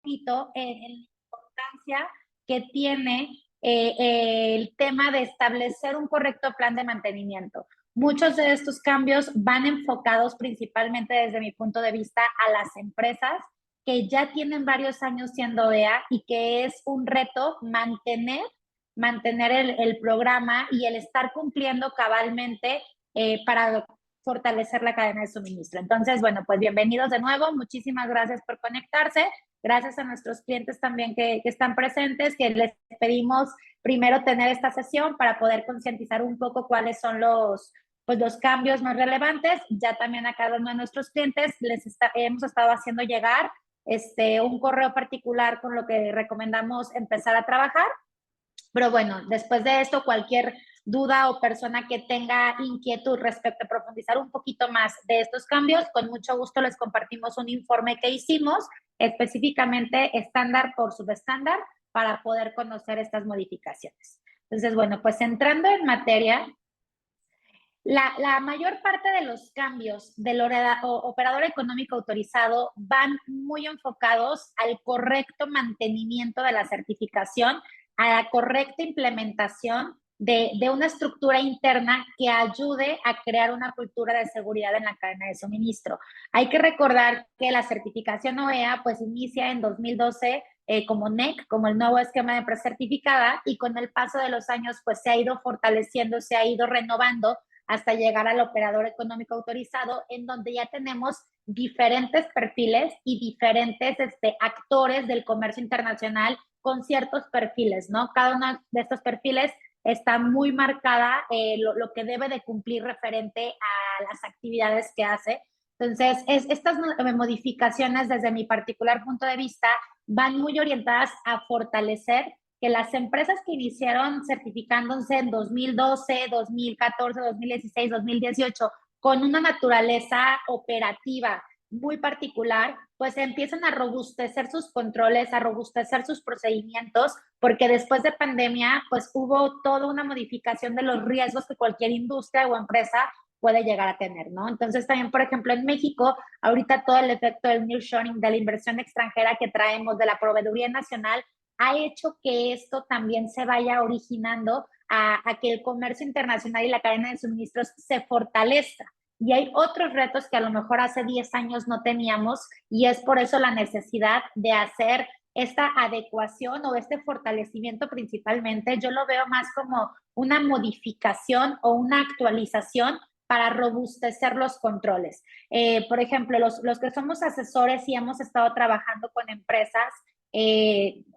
poquito en la importancia que tiene el tema de establecer un correcto plan de mantenimiento. Muchos de estos cambios van enfocados principalmente desde mi punto de vista a las empresas que ya tienen varios años siendo EA y que es un reto mantener el programa y el estar cumpliendo cabalmente para fortalecer la cadena de suministro. Entonces, bueno, pues bienvenidos de nuevo. Muchísimas gracias por conectarse. Gracias a nuestros clientes también que están presentes, que les pedimos primero tener esta sesión para poder concientizar un poco cuáles son los cambios más relevantes. Ya también a cada uno de nuestros clientes hemos estado haciendo llegar un correo particular con lo que recomendamos empezar a trabajar. Pero bueno, después de esto, cualquier duda o persona que tenga inquietud respecto a profundizar un poquito más de estos cambios, con mucho gusto les compartimos un informe que hicimos específicamente estándar por subestándar para poder conocer estas modificaciones. Entonces, bueno, pues entrando en materia, la mayor parte de los cambios del operador económico autorizado van muy enfocados al correcto mantenimiento de la certificación, a la correcta implementación de una estructura interna que ayude a crear una cultura de seguridad en la cadena de suministro. Hay que recordar que la certificación OEA pues inicia en 2012 como NEC, como el nuevo esquema de empresa certificada, y con el paso de los años pues se ha ido fortaleciendo, se ha ido renovando hasta llegar al operador económico autorizado, en donde ya tenemos diferentes perfiles y diferentes actores del comercio internacional con ciertos perfiles, ¿no? Cada uno de estos perfiles está muy marcada lo que debe de cumplir referente a las actividades que hace. Entonces, estas modificaciones, desde mi particular punto de vista, van muy orientadas a fortalecer que las empresas que iniciaron certificándose en 2012, 2014, 2016, 2018, con una naturaleza operativa muy particular, pues empiezan a robustecer sus controles, a robustecer sus procedimientos, porque después de pandemia, pues hubo toda una modificación de los riesgos que cualquier industria o empresa puede llegar a tener, ¿no? Entonces también, por ejemplo, en México, ahorita todo el efecto del nearshoring, de la inversión extranjera que traemos, de la proveeduría nacional, ha hecho que esto también se vaya originando a que el comercio internacional y la cadena de suministros se fortalezca. Y hay otros retos que a lo mejor hace 10 años no teníamos, y es por eso la necesidad de hacer esta adecuación o este fortalecimiento principalmente. Yo lo veo más como una modificación o una actualización para robustecer los controles. Por ejemplo, los que somos asesores y hemos estado trabajando con empresas,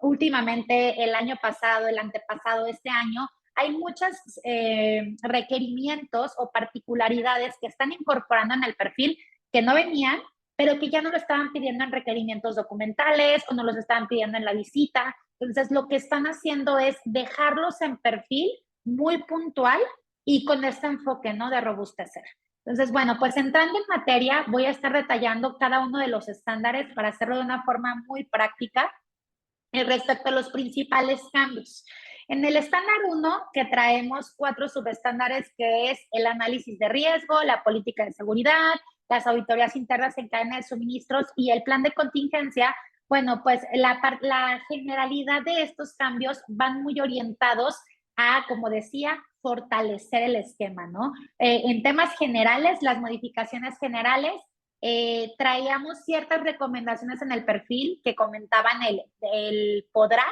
últimamente el año pasado, el antepasado, este año, hay muchos requerimientos o particularidades que están incorporando en el perfil que no venían, pero que ya no lo estaban pidiendo en requerimientos documentales o no los estaban pidiendo en la visita. Entonces, lo que están haciendo es dejarlos en perfil muy puntual y con este enfoque, ¿no?, de robustecer. Entonces, bueno, pues entrando en materia, voy a estar detallando cada uno de los estándares para hacerlo de una forma muy práctica respecto a los principales cambios. En el estándar 1, que traemos 4 subestándares, que es el análisis de riesgo, la política de seguridad, las auditorías internas en cadena de suministros y el plan de contingencia. Bueno, pues la generalidad de estos cambios van muy orientados a, como decía, fortalecer el esquema, ¿no? En temas generales, las modificaciones generales, traíamos ciertas recomendaciones en el perfil que comentaban el podrá,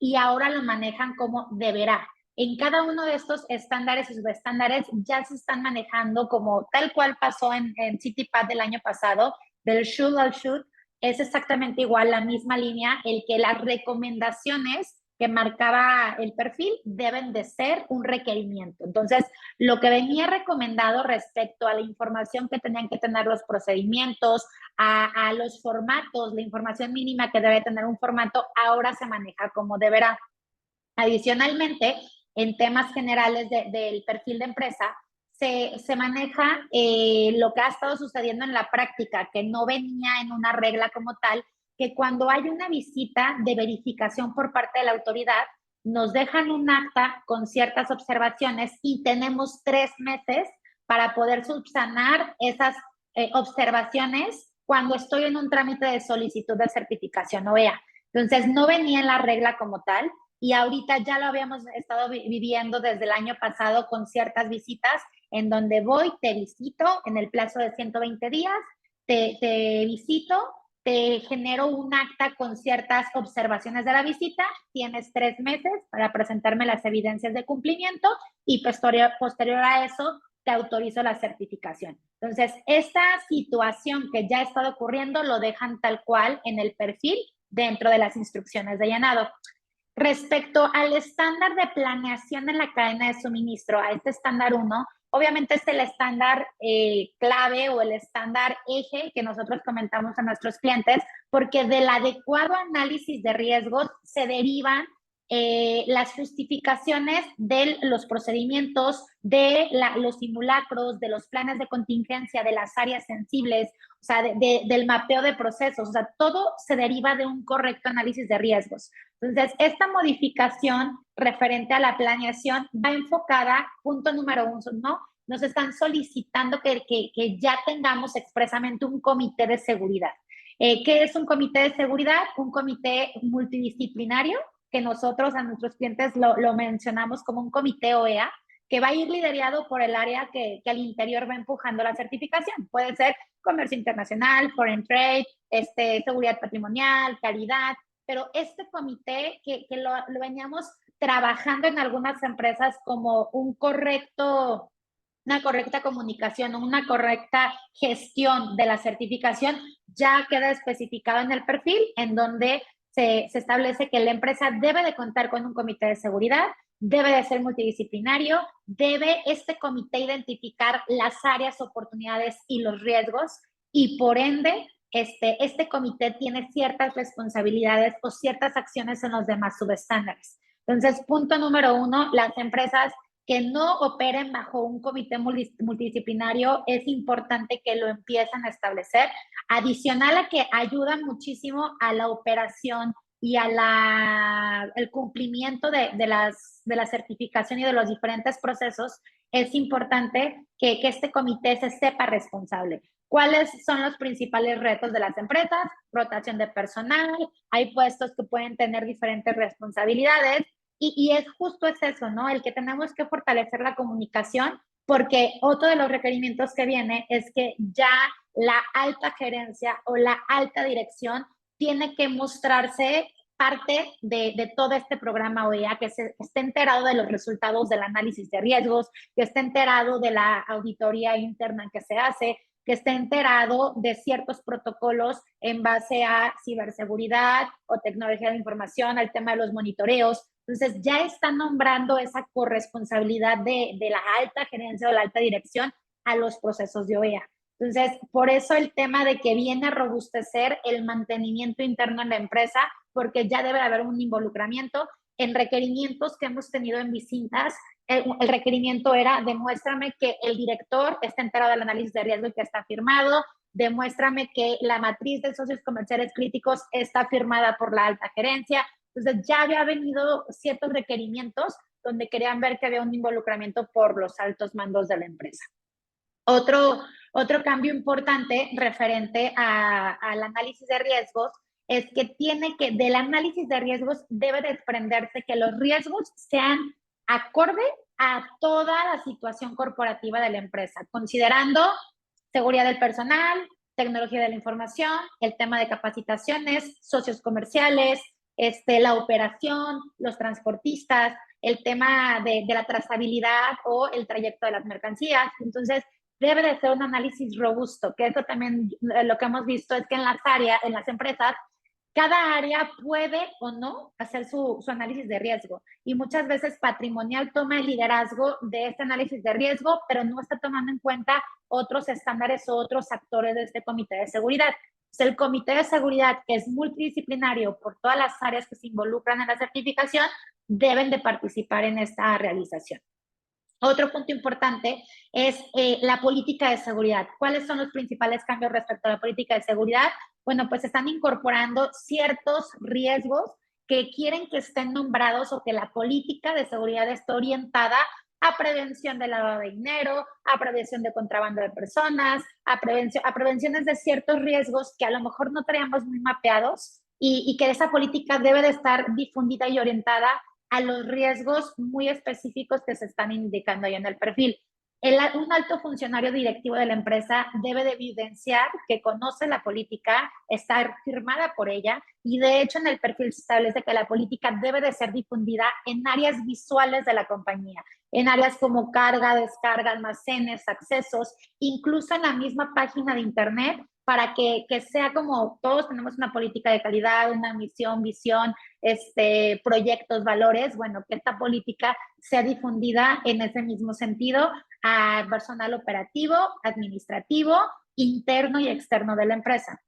y ahora lo manejan como deberá. En cada uno de estos estándares y subestándares ya se están manejando como tal cual pasó en CityPad del año pasado, del should al should. Es exactamente igual la misma línea, el que las recomendaciones que marcaba el perfil deben de ser un requerimiento. Entonces, lo que venía recomendado respecto a la información que tenían que tener los procedimientos, a los formatos, la información mínima que debe tener un formato, ahora se maneja como deberá. Adicionalmente, en temas generales del perfil de empresa, se maneja lo que ha estado sucediendo en la práctica, que no venía en una regla como tal, que cuando hay una visita de verificación por parte de la autoridad, nos dejan un acta con ciertas observaciones y tenemos 3 meses para poder subsanar esas observaciones cuando estoy en un trámite de solicitud de certificación OEA. Entonces, no venía en la regla como tal y ahorita ya lo habíamos estado viviendo desde el año pasado con ciertas visitas en donde voy, te visito en el plazo de 120 días, te visito, te genero un acta con ciertas observaciones de la visita, tienes 3 meses para presentarme las evidencias de cumplimiento y posterior a eso te autorizo la certificación. Entonces, esta situación que ya ha estado ocurriendo lo dejan tal cual en el perfil dentro de las instrucciones de llenado. Respecto al estándar de planeación en la cadena de suministro, a este estándar 1, obviamente es el estándar clave o el estándar eje que nosotros comentamos a nuestros clientes, porque del adecuado análisis de riesgos se derivan las justificaciones de los procedimientos, de los simulacros, de los planes de contingencia, de las áreas sensibles, o sea, del mapeo de procesos, o sea, todo se deriva de un correcto análisis de riesgos. Entonces, esta modificación referente a la planeación va enfocada, punto número 1, ¿no? Nos están solicitando que ya tengamos expresamente un comité de seguridad. ¿Qué es un comité de seguridad? Un comité multidisciplinario que nosotros a nuestros clientes lo mencionamos como un comité OEA, que va a ir liderado por el área que al interior va empujando la certificación. Puede ser comercio internacional, foreign trade, seguridad patrimonial, calidad, pero este comité que lo veníamos trabajando en algunas empresas como una correcta comunicación, una correcta gestión de la certificación, ya queda especificado en el perfil en donde se establece que la empresa debe de contar con un comité de seguridad, debe de ser multidisciplinario, debe este comité identificar las áreas, oportunidades y los riesgos y por ende este comité tiene ciertas responsabilidades o ciertas acciones en los demás subestándares. Entonces, punto número 1, las empresas que no operen bajo un comité multidisciplinario es importante que lo empiecen a establecer. Adicional a que ayuda muchísimo a la operación y el cumplimiento de la certificación y de los diferentes procesos, es importante que este comité se sepa responsable. ¿Cuáles son los principales retos de las empresas? Rotación de personal, hay puestos que pueden tener diferentes responsabilidades y es justo eso, ¿no? El que tenemos que fortalecer la comunicación porque otro de los requerimientos que viene es que ya la alta gerencia o la alta dirección tiene que mostrarse parte de todo este programa OEA, que esté enterado de los resultados del análisis de riesgos, que esté enterado de la auditoría interna que se hace, que esté enterado de ciertos protocolos en base a ciberseguridad o tecnología de información, al tema de los monitoreos. Entonces, ya están nombrando esa corresponsabilidad de la alta gerencia o la alta dirección a los procesos de OEA. Entonces, por eso el tema de que viene a robustecer el mantenimiento interno en la empresa, porque ya debe haber un involucramiento en requerimientos que hemos tenido en visitas. El requerimiento era, demuéstrame que el director está enterado del análisis de riesgo y que está firmado, demuéstrame que la matriz de socios comerciales críticos está firmada por la alta gerencia. Entonces ya había venido ciertos requerimientos donde querían ver que había un involucramiento por los altos mandos de la empresa. Otro cambio importante referente al análisis de riesgos es que del análisis de riesgos debe desprenderse que los riesgos sean acorde a toda la situación corporativa de la empresa, considerando seguridad del personal, tecnología de la información, el tema de capacitaciones, socios comerciales, la operación, los transportistas, el tema de la trazabilidad o el trayecto de las mercancías. Entonces, debe de ser un análisis robusto, que eso también lo que hemos visto es que en las empresas, cada área puede o no hacer su análisis de riesgo y muchas veces patrimonial toma el liderazgo de este análisis de riesgo, pero no está tomando en cuenta otros estándares o otros actores de este comité de seguridad. Entonces, el comité de seguridad, que es multidisciplinario por todas las áreas que se involucran en la certificación, deben de participar en esta realización. Otro punto importante es la política de seguridad. ¿Cuáles son los principales cambios respecto a la política de seguridad? Bueno, pues están incorporando ciertos riesgos que quieren que estén nombrados o que la política de seguridad esté orientada a prevención de lavado de dinero, a prevención de contrabando de personas, a prevenciones de ciertos riesgos que a lo mejor no traíamos muy mapeados y que esa política debe de estar difundida y orientada a los riesgos muy específicos que se están indicando ahí en el perfil. Un alto funcionario directivo de la empresa debe de evidenciar que conoce la política, está firmada por ella y de hecho en el perfil se establece que la política debe de ser difundida en áreas visuales de la compañía, en áreas como carga, descarga, almacenes, accesos, incluso en la misma página de internet para que sea como todos tenemos una política de calidad, una misión, visión, proyectos, valores, bueno, que esta política sea difundida en ese mismo sentido a personal operativo, administrativo, interno y externo de la empresa.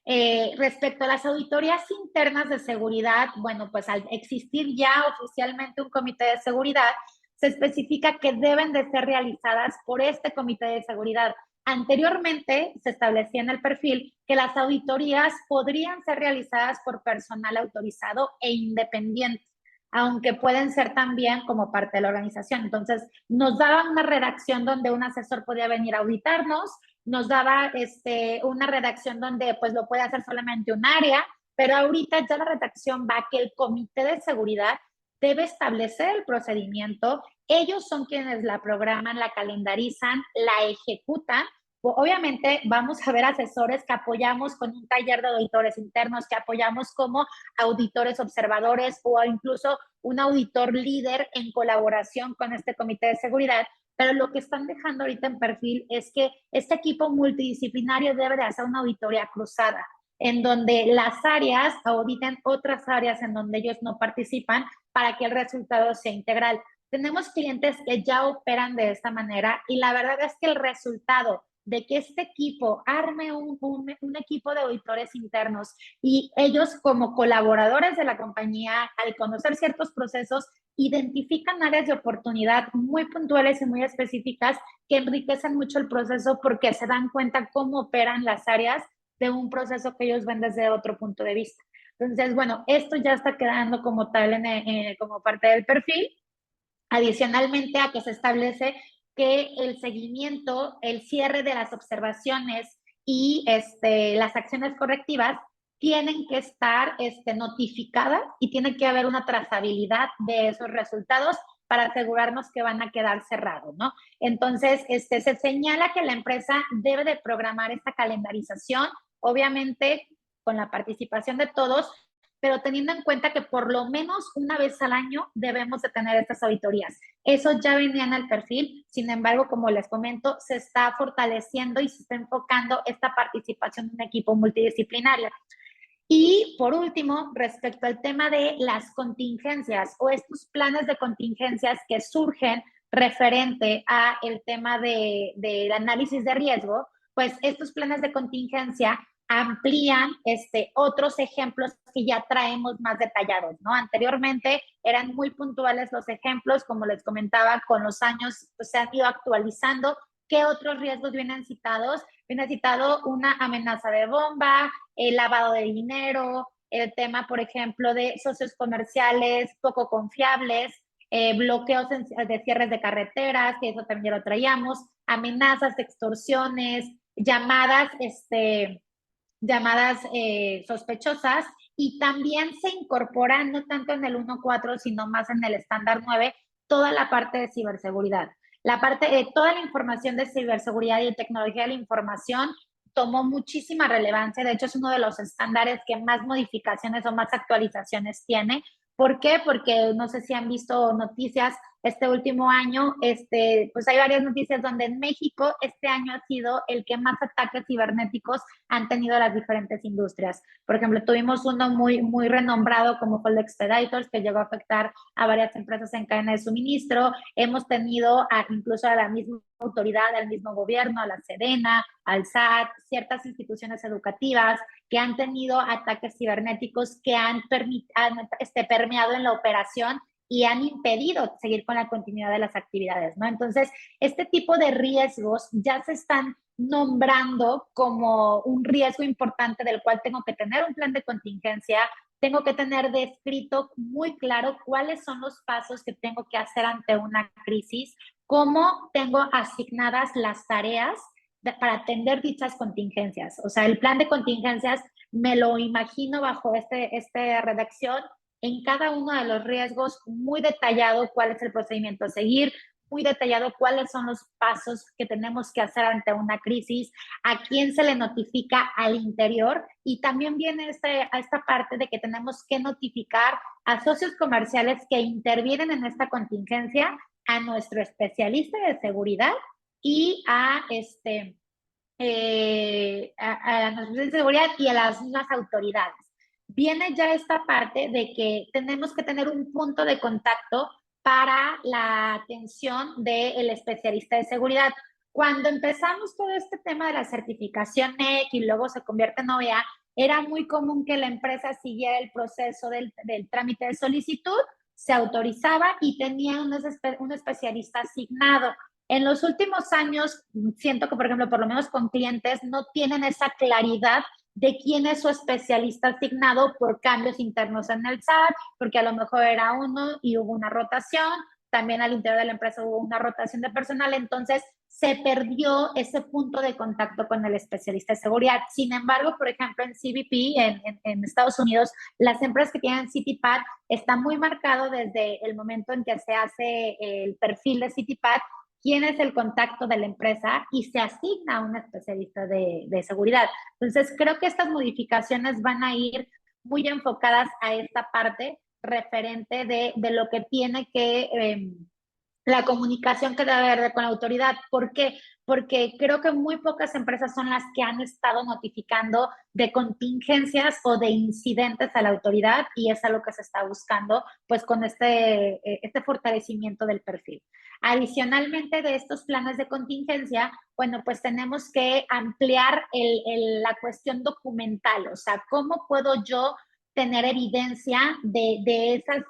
Respecto a las auditorías internas de seguridad, bueno, pues al existir ya oficialmente un comité de seguridad, se especifica que deben de ser realizadas por este comité de seguridad. Anteriormente se establecía en el perfil que las auditorías podrían ser realizadas por personal autorizado e independiente, aunque pueden ser también como parte de la organización. Entonces, nos daban una redacción donde un asesor podía venir a auditarnos, nos daba una redacción donde pues lo puede hacer solamente un área, pero ahorita ya la redacción va que el comité de seguridad debe establecer el procedimiento, ellos son quienes la programan, la calendarizan, la ejecutan. Obviamente vamos a ver asesores que apoyamos con un taller de auditores internos, que apoyamos como auditores observadores o incluso un auditor líder en colaboración con este comité de seguridad, pero lo que están dejando ahorita en perfil es que este equipo multidisciplinario debe de hacer una auditoría cruzada, en donde las áreas auditen otras áreas en donde ellos no participan para que el resultado sea integral. Tenemos clientes que ya operan de esta manera y la verdad es que el resultado de que este equipo arme un equipo de auditores internos y ellos como colaboradores de la compañía, al conocer ciertos procesos, identifican áreas de oportunidad muy puntuales y muy específicas que enriquecen mucho el proceso porque se dan cuenta cómo operan las áreas de un proceso que ellos ven desde otro punto de vista. Entonces, bueno, esto ya está quedando como tal como parte del perfil. Adicionalmente a que se establece que el seguimiento, el cierre de las observaciones y las acciones correctivas tienen que estar notificadas y tiene que haber una trazabilidad de esos resultados para asegurarnos que van a quedar cerrados, ¿no? Entonces, se señala que la empresa debe de programar esta calendarización, obviamente con la participación de todos, pero teniendo en cuenta que por lo menos una vez al año debemos de tener estas auditorías. Eso ya venía en el perfil, sin embargo, como les comento, se está fortaleciendo y se está enfocando esta participación de un equipo multidisciplinario. Y por último, respecto al tema de las contingencias o estos planes de contingencias que surgen referente a el tema del análisis de riesgo, pues estos planes de contingencia amplían otros ejemplos que ya traemos más detallados, ¿no? Anteriormente eran muy puntuales los ejemplos, como les comentaba, con los años pues, se han ido actualizando. ¿Qué otros riesgos vienen citados? Viene citado una amenaza de bomba, el lavado de dinero, el tema, por ejemplo, de socios comerciales poco confiables, bloqueos de cierres de carreteras, que eso también lo traíamos, amenazas, extorsiones, llamadas, llamadas sospechosas, y también se incorpora no tanto en el 1.4, sino más en el estándar 9, toda la parte de ciberseguridad. La parte de toda la información de ciberseguridad y tecnología de la información tomó muchísima relevancia. De hecho, es uno de los estándares que más modificaciones o más actualizaciones tiene. ¿Por qué? Porque no sé si han visto noticias este último año, pues hay varias noticias donde en México este año ha sido el que más ataques cibernéticos han tenido las diferentes industrias. Por ejemplo, tuvimos uno muy, muy renombrado como fue el Expeditors, que llegó a afectar a varias empresas en cadena de suministro. Hemos tenido incluso a la misma autoridad, al mismo gobierno, a la Sedena, al SAT, ciertas instituciones educativas que han tenido ataques cibernéticos que han permeado en la operación y han impedido seguir con la continuidad de las actividades, ¿no? Entonces, este tipo de riesgos ya se están nombrando como un riesgo importante del cual tengo que tener un plan de contingencia, tengo que tener descrito muy claro cuáles son los pasos que tengo que hacer ante una crisis, cómo tengo asignadas las tareas para atender dichas contingencias. O sea, el plan de contingencias me lo imagino bajo esta redacción, en cada uno de los riesgos, muy detallado cuál es el procedimiento a seguir, muy detallado cuáles son los pasos que tenemos que hacer ante una crisis, a quién se le notifica al interior, y también viene a esta parte de que tenemos que notificar a socios comerciales que intervienen en esta contingencia, a nuestro especialista de seguridad y a nuestro especialista de seguridad y a las mismas autoridades. Viene ya esta parte de que tenemos que tener un punto de contacto para la atención del especialista de seguridad. Cuando empezamos todo este tema de la certificación NEC y luego se convierte en OEA, era muy común que la empresa siguiera el proceso del trámite de solicitud, se autorizaba y tenía un especialista asignado. En los últimos años, siento que, por ejemplo, por lo menos con clientes, no tienen esa claridad de quién es su especialista asignado por cambios internos en el SAT, porque a lo mejor era uno y hubo una rotación, también al interior de la empresa hubo una rotación de personal, entonces se perdió ese punto de contacto con el especialista de seguridad. Sin embargo, por ejemplo, en CBP, en Estados Unidos, las empresas que tienen CityPad está muy marcado desde el momento en que se hace el perfil de CityPad quién es el contacto de la empresa y se asigna a un especialista de seguridad. Entonces, creo que estas modificaciones van a ir muy enfocadas a esta parte referente de lo que tiene que la comunicación que debe haber con la autoridad. ¿Por qué? Porque creo que muy pocas empresas son las que han estado notificando de contingencias o de incidentes a la autoridad, y es algo que se está buscando pues con este fortalecimiento del perfil. Adicionalmente de estos planes de contingencia, bueno, pues tenemos que ampliar la cuestión documental, o sea, ¿cómo puedo yo tener evidencia de esas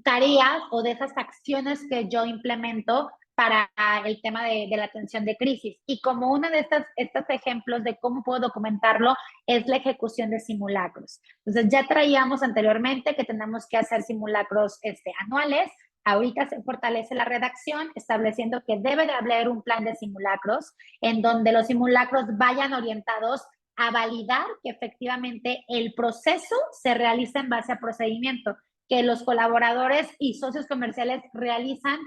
tareas o de esas acciones que yo implemento para el tema de la atención de crisis? Y como uno de estos ejemplos de cómo puedo documentarlo es la ejecución de simulacros. Entonces ya traíamos anteriormente que tenemos que hacer simulacros anuales. Ahorita se fortalece la redacción estableciendo que debe de haber un plan de simulacros en donde los simulacros vayan orientados a validar que efectivamente el proceso se realiza en base a procedimiento, que los colaboradores y socios comerciales realizan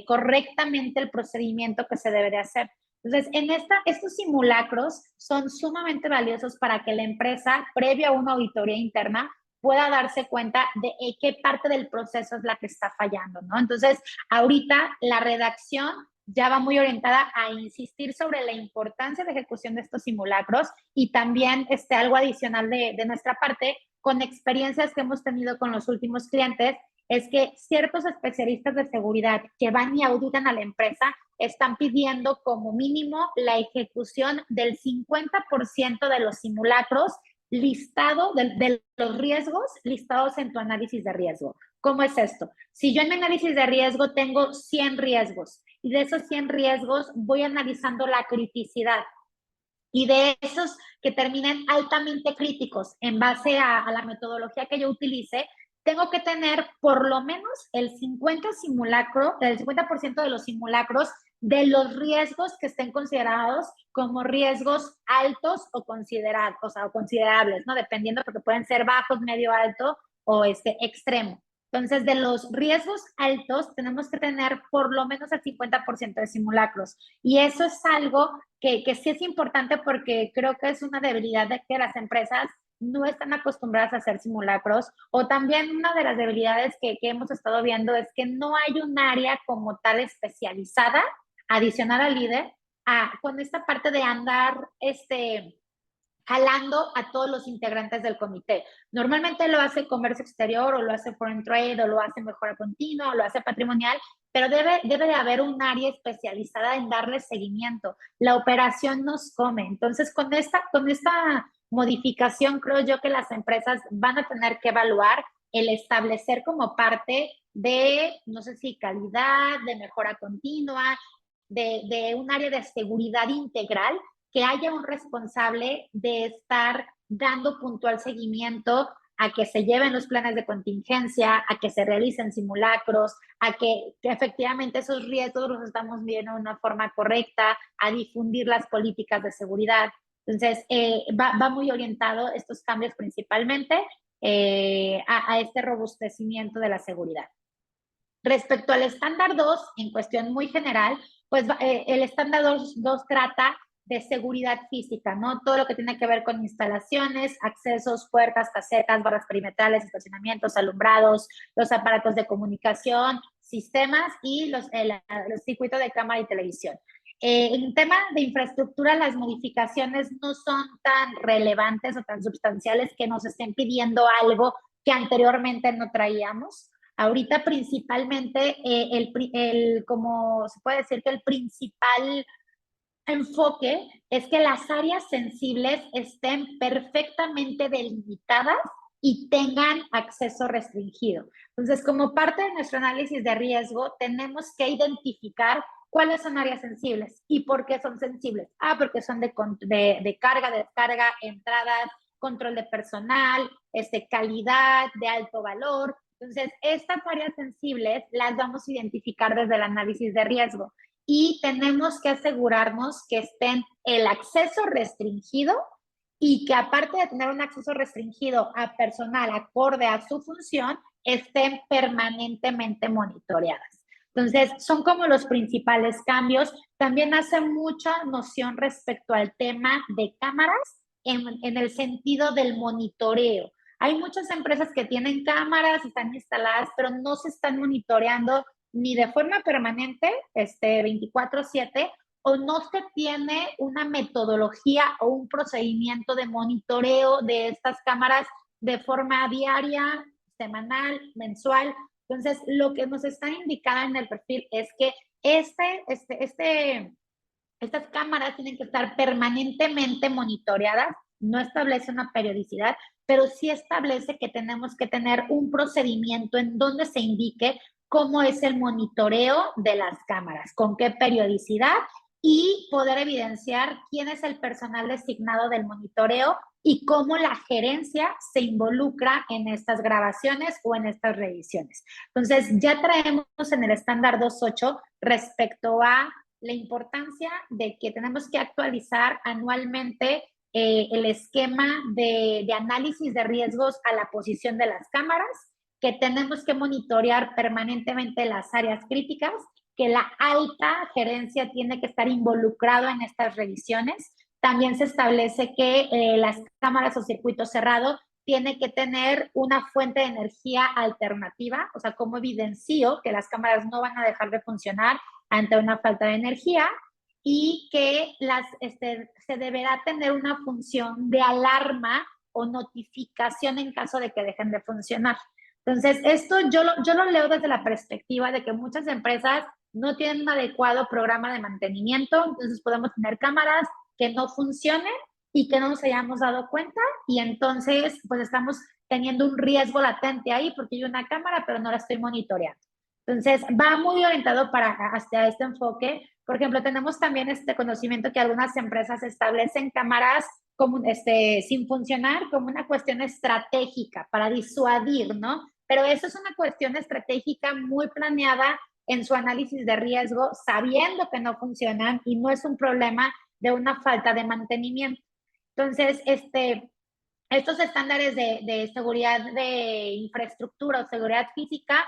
correctamente el procedimiento que se debe de hacer. Entonces, estos simulacros son sumamente valiosos para que la empresa, previo a una auditoría interna, pueda darse cuenta de qué parte del proceso es la que está fallando, ¿no? Entonces, ahorita la redacción ya va muy orientada a insistir sobre la importancia de ejecución de estos simulacros, y también algo adicional de nuestra parte, con experiencias que hemos tenido con los últimos clientes, es que ciertos especialistas de seguridad que van y auditan a la empresa están pidiendo como mínimo la ejecución del 50% de los simulacros listado de los riesgos listados en tu análisis de riesgo. ¿Cómo es esto? Si yo en mi análisis de riesgo tengo 100 riesgos y de esos 100 riesgos voy analizando la criticidad, y de esos que terminen altamente críticos en base a la metodología que yo utilice, tengo que tener por lo menos el 50% de los simulacros de los riesgos que estén considerados como riesgos altos o considerados, o considerables, ¿no? Dependiendo, porque pueden ser bajos, medio alto o extremo. Entonces, de los riesgos altos, tenemos que tener por lo menos el 50% de simulacros. Y eso es algo que sí es importante, porque creo que es una debilidad de que las empresas no están acostumbradas a hacer simulacros, o también una de las debilidades que hemos estado viendo es que no hay un área como tal especializada, adicional al líder, con esta parte de andar jalando a todos los integrantes del comité. Normalmente lo hace comercio exterior, o lo hace foreign trade, o lo hace mejora continua, o lo hace patrimonial, pero debe de haber un área especializada en darle seguimiento. La operación nos come. Entonces, con esta modificación, creo yo que las empresas van a tener que evaluar el establecer como parte de, no sé si calidad, de mejora continua, de un área de seguridad integral, que haya un responsable de estar dando puntual seguimiento a que se lleven los planes de contingencia, a que se realicen simulacros, a que efectivamente esos riesgos los estamos viendo de una forma correcta, a difundir las políticas de seguridad. Entonces, va muy orientado estos cambios principalmente a este robustecimiento de la seguridad. Respecto al estándar 2, en cuestión muy general, pues el estándar 2 trata de seguridad física, ¿no? Todo lo que tiene que ver con instalaciones, accesos, puertas, casetas, barras perimetrales, estacionamientos, alumbrados, los aparatos de comunicación, sistemas y los circuitos de cámara y televisión. En tema de infraestructura, las modificaciones no son tan relevantes o tan sustanciales que nos estén pidiendo algo que anteriormente no traíamos. Ahorita principalmente, como se puede decir que el principal enfoque es que las áreas sensibles estén perfectamente delimitadas y tengan acceso restringido. Entonces, como parte de nuestro análisis de riesgo, tenemos que identificar cuáles son áreas sensibles y por qué son sensibles. Porque son de carga, de descarga, entradas, control de personal, calidad, de alto valor. Entonces, estas áreas sensibles las vamos a identificar desde el análisis de riesgo y tenemos que asegurarnos que estén el acceso restringido y que aparte de tener un acceso restringido a personal acorde a su función, estén permanentemente monitoreadas. Entonces, son como los principales cambios. También hace mucha noción respecto al tema de cámaras en el sentido del monitoreo. Hay muchas empresas que tienen cámaras, están instaladas, pero no se están monitoreando ni de forma permanente, 24/7, o no se tiene una metodología o un procedimiento de monitoreo de estas cámaras de forma diaria, semanal, mensual. Entonces, lo que nos está indicando en el perfil es que estas cámaras tienen que estar permanentemente monitoreadas, no establece una periodicidad, pero sí establece que tenemos que tener un procedimiento en donde se indique cómo es el monitoreo de las cámaras, con qué periodicidad y poder evidenciar quién es el personal designado del monitoreo y cómo la gerencia se involucra en estas grabaciones o en estas revisiones. Entonces, ya traemos en el estándar 2.8 respecto a la importancia de que tenemos que actualizar anualmente el esquema de análisis de riesgos a la posición de las cámaras, que tenemos que monitorear permanentemente las áreas críticas, que la alta gerencia tiene que estar involucrado en estas revisiones. También se establece que las cámaras o circuito cerrado tiene que tener una fuente de energía alternativa, o sea, como evidencio que las cámaras no van a dejar de funcionar ante una falta de energía y que se deberá tener una función de alarma o notificación en caso de que dejen de funcionar. Entonces, esto yo lo leo desde la perspectiva de que muchas empresas no tienen un adecuado programa de mantenimiento, entonces podemos tener cámaras que no funcionen y que no nos hayamos dado cuenta y entonces pues estamos teniendo un riesgo latente ahí porque hay una cámara pero no la estoy monitoreando. Entonces, va muy orientado hacia este enfoque. Por ejemplo, tenemos también este conocimiento que algunas empresas establecen cámaras como, sin funcionar como una cuestión estratégica para disuadir, ¿no? Pero eso es una cuestión estratégica muy planeada en su análisis de riesgo, sabiendo que no funcionan y no es un problema de una falta de mantenimiento. Entonces, estos estándares de seguridad de infraestructura o seguridad física,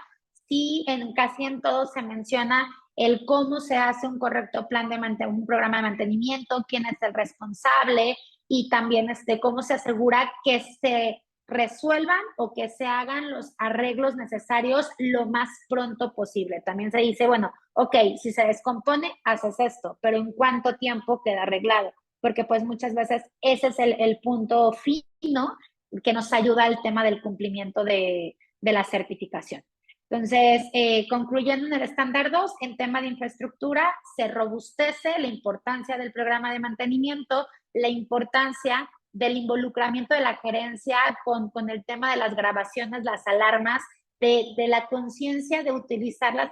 sí, casi en todos se menciona el cómo se hace un correcto plan un programa de mantenimiento, quién es el responsable y también cómo se asegura que se resuelvan o que se hagan los arreglos necesarios lo más pronto posible. También se dice, bueno, ok, si se descompone, haces esto, pero ¿en cuánto tiempo queda arreglado? Porque pues muchas veces ese es el punto fino que nos ayuda al tema del cumplimiento de la certificación. Entonces, concluyendo en el estándar 2, en tema de infraestructura, se robustece la importancia del programa de mantenimiento, la importancia del involucramiento de la gerencia con el tema de las grabaciones, las alarmas, de la conciencia de utilizar las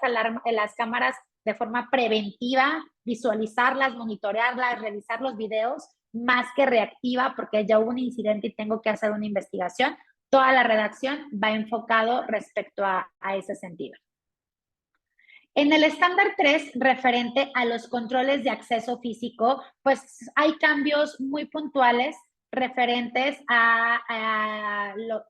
cámaras de forma preventiva, visualizarlas, monitorearlas, revisar los videos, más que reactiva, porque ya hubo un incidente y tengo que hacer una investigación. Toda la redacción va enfocado respecto a ese sentido. En el estándar 3, referente a los controles de acceso físico, pues hay cambios muy puntuales referentes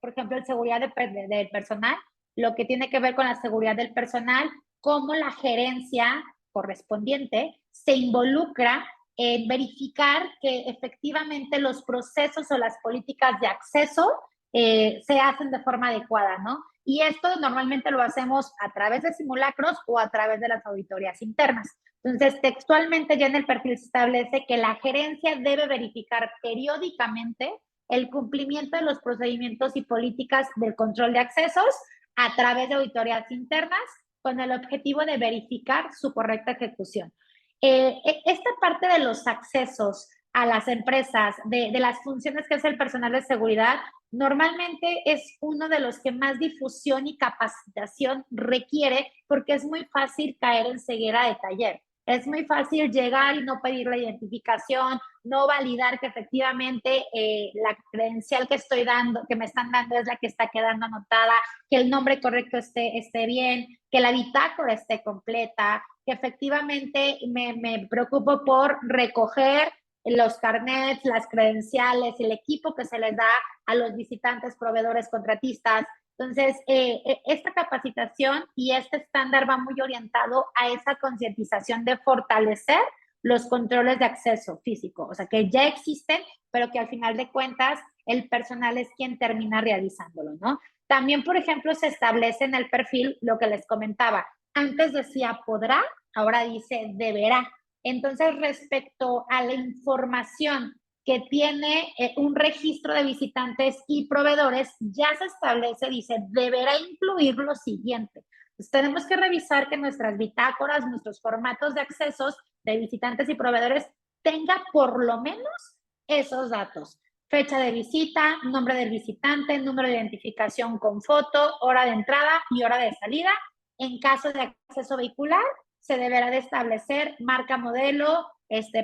por ejemplo, la seguridad del personal, lo que tiene que ver con la seguridad del personal, cómo la gerencia correspondiente se involucra en verificar que efectivamente los procesos o las políticas de acceso se hacen de forma adecuada, ¿no? Y esto normalmente lo hacemos a través de simulacros o a través de las auditorías internas. Entonces, textualmente ya en el perfil se establece que la gerencia debe verificar periódicamente el cumplimiento de los procedimientos y políticas del control de accesos a través de auditorías internas con el objetivo de verificar su correcta ejecución. Esta parte de los accesos a las empresas, de las funciones que hace el personal de seguridad, normalmente es uno de los que más difusión y capacitación requiere porque es muy fácil caer en ceguera de taller. Es muy fácil llegar y no pedir la identificación, no validar que efectivamente la credencial que estoy dando, que me están dando es la que está quedando anotada, que el nombre correcto esté bien, que la bitácora esté completa, que efectivamente me preocupo por recoger los carnets, las credenciales, el equipo que se les da a los visitantes, proveedores, contratistas. Entonces, esta capacitación y este estándar va muy orientado a esa concientización de fortalecer los controles de acceso físico, o sea, que ya existen, pero que al final de cuentas el personal es quien termina realizándolo, ¿no? También, por ejemplo, se establece en el perfil lo que les comentaba. Antes decía podrá, ahora dice deberá. Entonces, respecto a la información que tiene un registro de visitantes y proveedores, ya se establece, dice, deberá incluir lo siguiente. Pues tenemos que revisar que nuestras bitácoras, nuestros formatos de accesos de visitantes y proveedores tenga por lo menos esos datos. Fecha de visita, nombre del visitante, número de identificación con foto, hora de entrada y hora de salida. En caso de acceso vehicular, se deberá de establecer marca, modelo,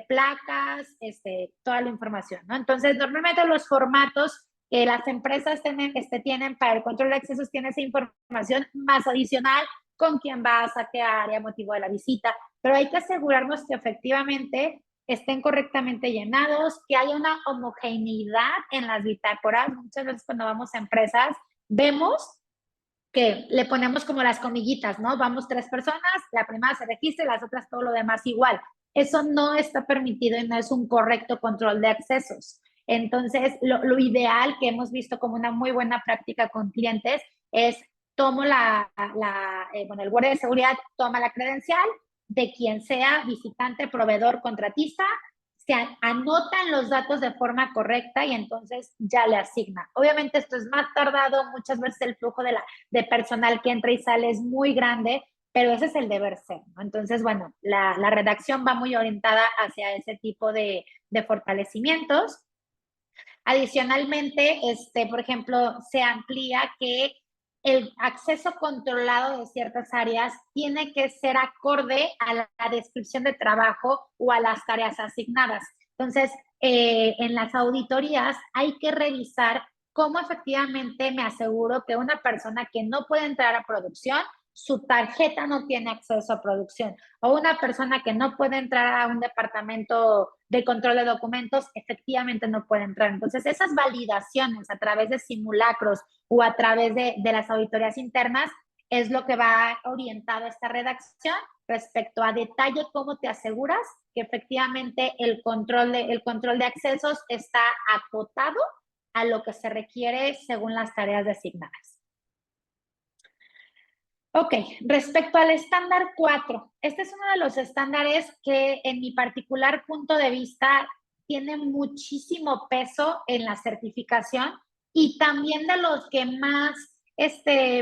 placas, toda la información, ¿no? Entonces, normalmente los formatos que las empresas tienen para el control de accesos tiene esa información más adicional con quién vas, a qué área, motivo de la visita, pero hay que asegurarnos que efectivamente estén correctamente llenados, que haya una homogeneidad en las bitácoras. Muchas veces cuando vamos a empresas vemos que le ponemos como las comillitas, ¿no? Vamos 3 personas, la primera se registra y las otras todo lo demás igual. Eso no está permitido y no es un correcto control de accesos. Entonces, lo ideal que hemos visto como una muy buena práctica con clientes es tomo el guardia de seguridad toma la credencial de quien sea visitante, proveedor, contratista, se anotan los datos de forma correcta y entonces ya le asigna. Obviamente esto es más tardado, muchas veces el flujo de personal que entra y sale es muy grande, pero ese es el deber ser, ¿no? Entonces, bueno, la redacción va muy orientada hacia ese tipo de fortalecimientos. Adicionalmente, por ejemplo, se amplía que el acceso controlado de ciertas áreas tiene que ser acorde a la descripción de trabajo o a las tareas asignadas. Entonces, en las auditorías hay que revisar cómo efectivamente me aseguro que una persona que no puede entrar a producción, su tarjeta no tiene acceso a producción, o una persona que no puede entrar a un departamento de control de documentos, efectivamente no puede entrar. Entonces, esas validaciones a través de simulacros o a través de las auditorías internas es lo que va orientado a esta redacción respecto a detalle cómo te aseguras que efectivamente el control de accesos está acotado a lo que se requiere según las tareas designadas. Ok, respecto al estándar 4, este es uno de los estándares que en mi particular punto de vista tiene muchísimo peso en la certificación y también de los que más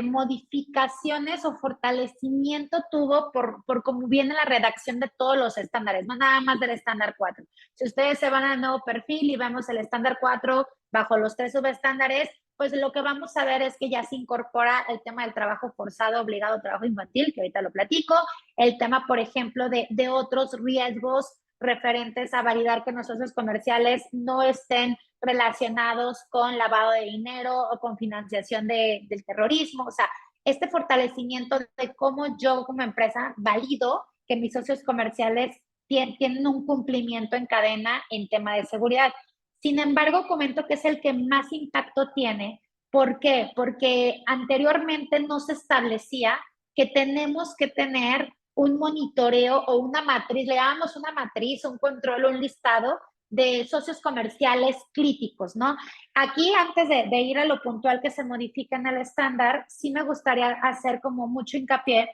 modificaciones o fortalecimiento tuvo por cómo viene la redacción de todos los estándares, no nada más del estándar 4. Si ustedes se van al nuevo perfil y vemos el estándar 4 bajo los 3 subestándares, pues lo que vamos a ver es que ya se incorpora el tema del trabajo forzado, obligado, trabajo infantil, que ahorita lo platico, el tema, por ejemplo, de otros riesgos referentes a validar que los socios comerciales no estén relacionados con lavado de dinero o con financiación del terrorismo. O sea, este fortalecimiento de cómo yo como empresa valido que mis socios comerciales tienen un cumplimiento en cadena en tema de seguridad. Sin embargo, comento que es el que más impacto tiene. ¿Por qué? Porque anteriormente no se establecía que tenemos que tener un monitoreo o una matriz, le llamamos una matriz, un control, un listado de socios comerciales críticos, ¿no? Aquí, antes de ir a lo puntual que se modifica en el estándar, sí me gustaría hacer como mucho hincapié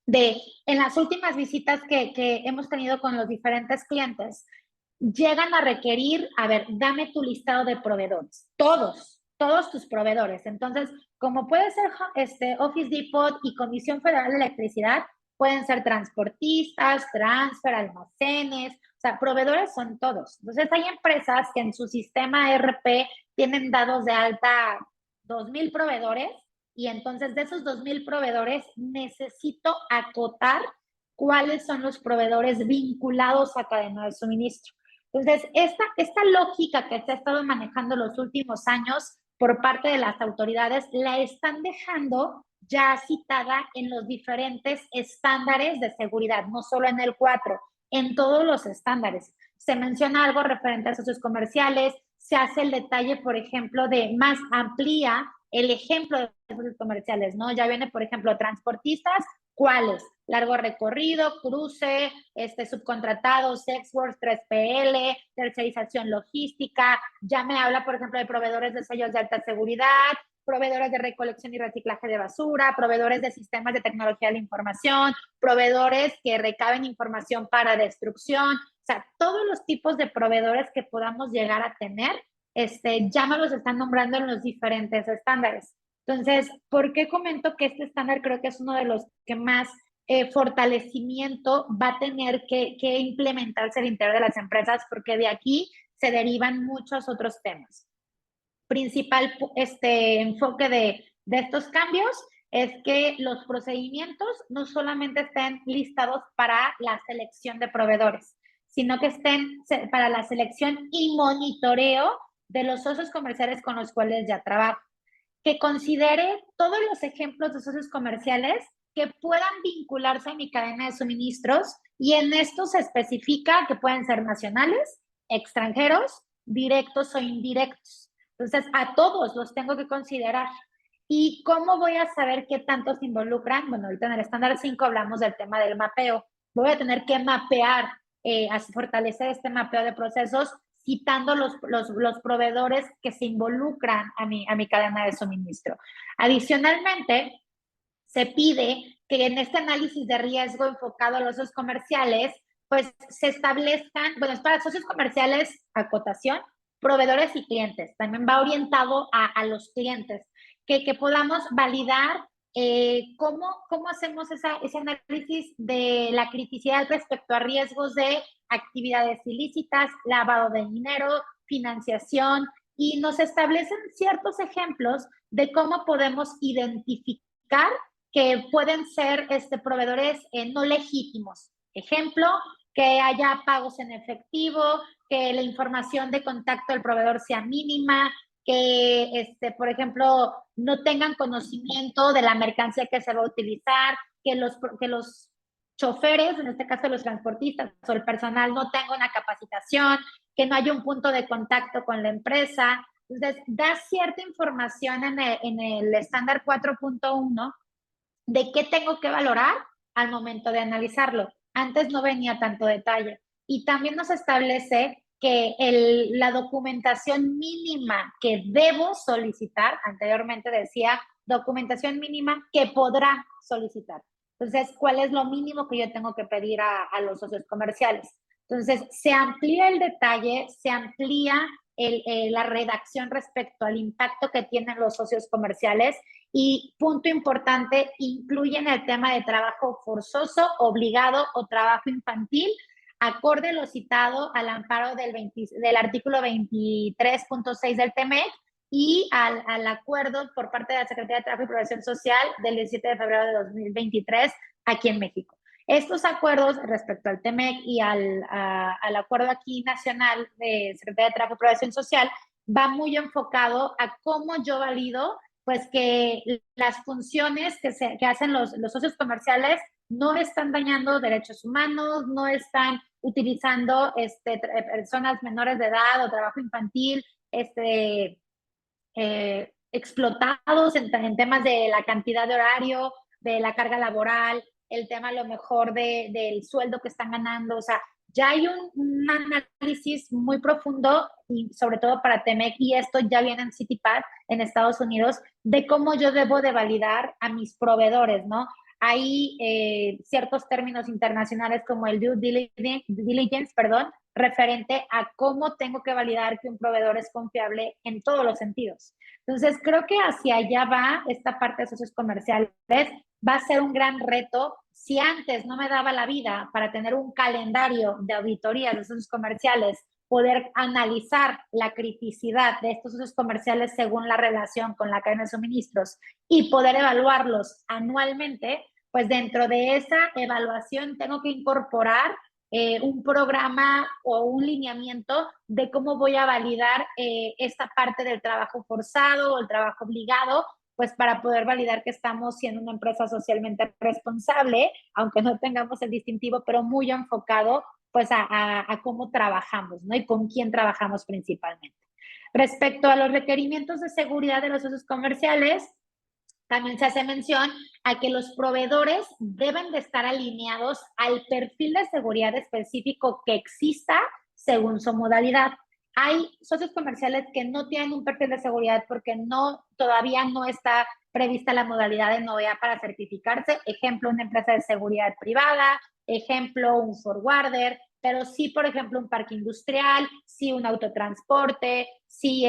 de en las últimas visitas que hemos tenido con los diferentes clientes, llegan a requerir, a ver, dame tu listado de proveedores, todos tus proveedores. Entonces, como puede ser Office Depot y Comisión Federal de Electricidad, pueden ser transportistas, transfer, almacenes, o sea, proveedores son todos. Entonces, hay empresas que en su sistema ERP tienen dados de alta 2,000 proveedores y entonces de esos 2,000 proveedores necesito acotar cuáles son los proveedores vinculados a cadena de suministro. Entonces, esta lógica que se ha estado manejando los últimos años por parte de las autoridades la están dejando ya citada en los diferentes estándares de seguridad, no solo en el 4, en todos los estándares. Se menciona algo referente a socios comerciales, se hace el detalle, por ejemplo, de más amplía el ejemplo de socios comerciales, ¿no? Ya viene, por ejemplo, transportistas, ¿cuáles? Largo recorrido, cruce, subcontratados, Sexworks, 3PL, tercerización logística. Ya me habla, por ejemplo, de proveedores de sellos de alta seguridad, proveedores de recolección y reciclaje de basura, proveedores de sistemas de tecnología de la información, proveedores que recaben información para destrucción. O sea, todos los tipos de proveedores que podamos llegar a tener, ya me los están nombrando en los diferentes estándares. Entonces, ¿por qué comento que este estándar creo que es uno de los que más fortalecimiento va a tener que implementarse al interior de las empresas? Porque de aquí se derivan muchos otros temas. Principal enfoque de estos cambios es que los procedimientos no solamente estén listados para la selección de proveedores, sino que estén para la selección y monitoreo de los socios comerciales con los cuales ya trabajo, que considere todos los ejemplos de socios comerciales que puedan vincularse a mi cadena de suministros, y en esto se especifica que pueden ser nacionales, extranjeros, directos o indirectos. Entonces, a todos los tengo que considerar. ¿Y cómo voy a saber qué tanto se involucran? Bueno, ahorita en el estándar 5 hablamos del tema del mapeo. Voy a tener que mapear, fortalecer este mapeo de procesos, citando los proveedores que se involucran a mi cadena de suministro. Adicionalmente, se pide que en este análisis de riesgo enfocado a los socios comerciales, pues se establezcan, bueno, es para socios comerciales, acotación, proveedores y clientes. También va orientado a los clientes, que podamos validar cómo hacemos ese análisis de la criticidad respecto a riesgos de actividades ilícitas, lavado de dinero, financiación, y nos establecen ciertos ejemplos de cómo podemos identificar que pueden ser proveedores no legítimos. Ejemplo, que haya pagos en efectivo, que la información de contacto del proveedor sea mínima, que, por ejemplo, no tengan conocimiento de la mercancía que se va a utilizar, que los choferes, en este caso los transportistas o el personal, no tenga una capacitación, que no haya un punto de contacto con la empresa. Entonces, da cierta información en el estándar 4.1 de qué tengo que valorar al momento de analizarlo. Antes no venía tanto detalle. Y también nos establece que la documentación mínima que debo solicitar, anteriormente decía documentación mínima que podrá solicitar. Entonces, ¿cuál es lo mínimo que yo tengo que pedir a los socios comerciales? Entonces, se amplía el detalle, se amplía la redacción respecto al impacto que tienen los socios comerciales, y punto importante, incluyen el tema de trabajo forzoso, obligado o trabajo infantil, acorde a lo citado al amparo del artículo 23.6 del TEMEC y al acuerdo por parte de la Secretaría de Trabajo y Protección Social del 17 de febrero de 2023 aquí en México. Estos acuerdos respecto al TEMEC y al acuerdo aquí nacional de Secretaría de Trabajo y Protección Social va muy enfocado a cómo yo valido pues que las funciones que hacen los socios comerciales no están dañando derechos humanos, no están utilizando personas menores de edad o trabajo infantil, explotados en temas de la cantidad de horario, de la carga laboral, el tema a lo mejor del sueldo que están ganando. O sea, ya hay un análisis muy profundo y sobre todo para Temec, y esto ya viene en CityPad en Estados Unidos, de cómo yo debo de validar a mis proveedores, ¿no? Hay ciertos términos internacionales como el due diligence, perdón, referente a cómo tengo que validar que un proveedor es confiable en todos los sentidos. Entonces, creo que hacia allá va esta parte de socios comerciales. Va a ser un gran reto. Si antes no me daba la vida para tener un calendario de auditoría de socios comerciales, poder analizar la criticidad de estos socios comerciales según la relación con la cadena de suministros y poder evaluarlos anualmente, pues dentro de esa evaluación tengo que incorporar un programa o un lineamiento de cómo voy a validar esta parte del trabajo forzado o el trabajo obligado, pues para poder validar que estamos siendo una empresa socialmente responsable, aunque no tengamos el distintivo, pero muy enfocado pues a cómo trabajamos, ¿no? Y con quién trabajamos principalmente. Respecto a los requerimientos de seguridad de los socios comerciales, también se hace mención a que los proveedores deben de estar alineados al perfil de seguridad específico que exista según su modalidad. Hay socios comerciales que no tienen un perfil de seguridad porque todavía no está prevista la modalidad de NOVEA para certificarse. Ejemplo, una empresa de seguridad privada, ejemplo, un forwarder, pero sí, por ejemplo, un parque industrial, sí un autotransporte, sí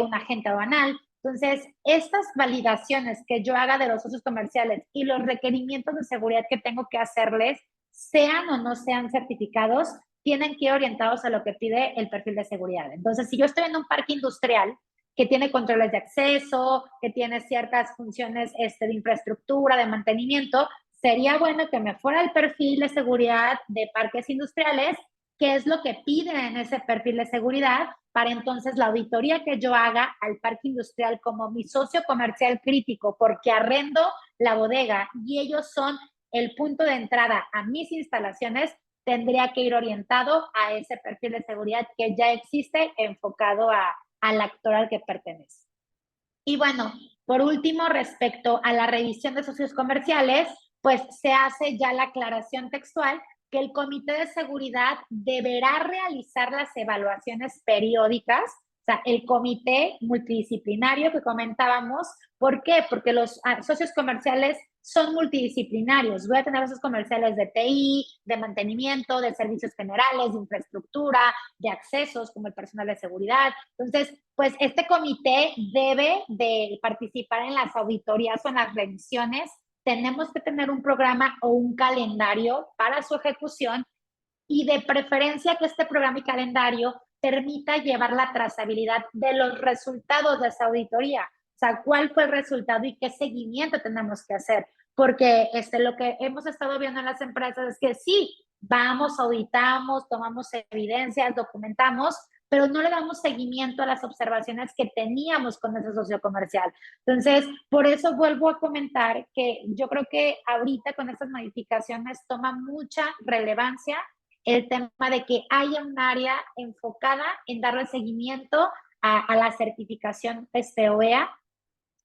un agente aduanal. Entonces, estas validaciones que yo haga de los socios comerciales y los requerimientos de seguridad que tengo que hacerles, sean o no sean certificados, tienen que ir orientados a lo que pide el perfil de seguridad. Entonces, si yo estoy en un parque industrial que tiene controles de acceso, que tiene ciertas funciones de infraestructura, de mantenimiento, sería bueno que me fuera el perfil de seguridad de parques industriales, qué es lo que piden en ese perfil de seguridad, para entonces la auditoría que yo haga al parque industrial como mi socio comercial crítico, porque arrendo la bodega y ellos son el punto de entrada a mis instalaciones, tendría que ir orientado a ese perfil de seguridad que ya existe, enfocado al actor al que pertenece. Y bueno, por último, respecto a la revisión de socios comerciales, pues se hace ya la aclaración textual que el Comité de Seguridad deberá realizar las evaluaciones periódicas, o sea, el comité multidisciplinario que comentábamos. ¿Por qué? Porque los socios comerciales son multidisciplinarios. Voy a tener socios comerciales de TI, de mantenimiento, de servicios generales, de infraestructura, de accesos, como el personal de seguridad. Entonces, pues este comité debe de participar en las auditorías o en las revisiones. Tenemos que tener un programa o un calendario para su ejecución y de preferencia que este programa y calendario permita llevar la trazabilidad de los resultados de esa auditoría. O sea, cuál fue el resultado y qué seguimiento tenemos que hacer. Porque lo que hemos estado viendo en las empresas es que sí, vamos, auditamos, tomamos evidencias, documentamos, pero no le damos seguimiento a las observaciones que teníamos con ese socio comercial. Entonces, por eso vuelvo a comentar que yo creo que ahorita con estas modificaciones toma mucha relevancia el tema de que haya un área enfocada en darle seguimiento a la certificación OEA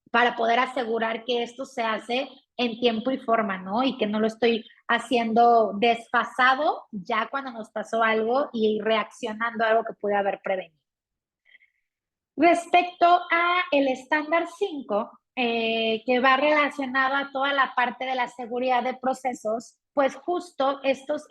para poder asegurar que esto se hace en tiempo y forma, ¿no? Y que no lo estoy haciendo desfasado ya cuando nos pasó algo y reaccionando a algo que pude haber prevenido. Respecto a el estándar 5, que va relacionado a toda la parte de la seguridad de procesos, pues justo estos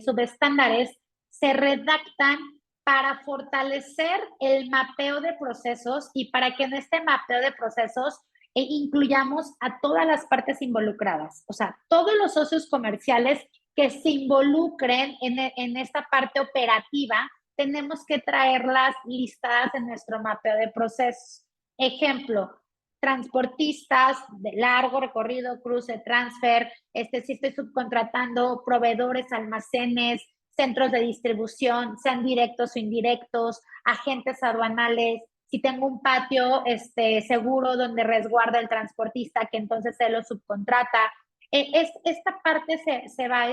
subestándares se redactan para fortalecer el mapeo de procesos y para que en este mapeo de procesos incluyamos a todas las partes involucradas, o sea, todos los socios comerciales que se involucren en esta parte operativa, tenemos que traerlas listadas en nuestro mapeo de procesos. Ejemplo, transportistas de largo recorrido, cruce, transfer, si estoy subcontratando proveedores, almacenes, centros de distribución, sean directos o indirectos, agentes aduanales, si tengo un patio seguro donde resguarda el transportista, que entonces se lo subcontrata. Esta parte se va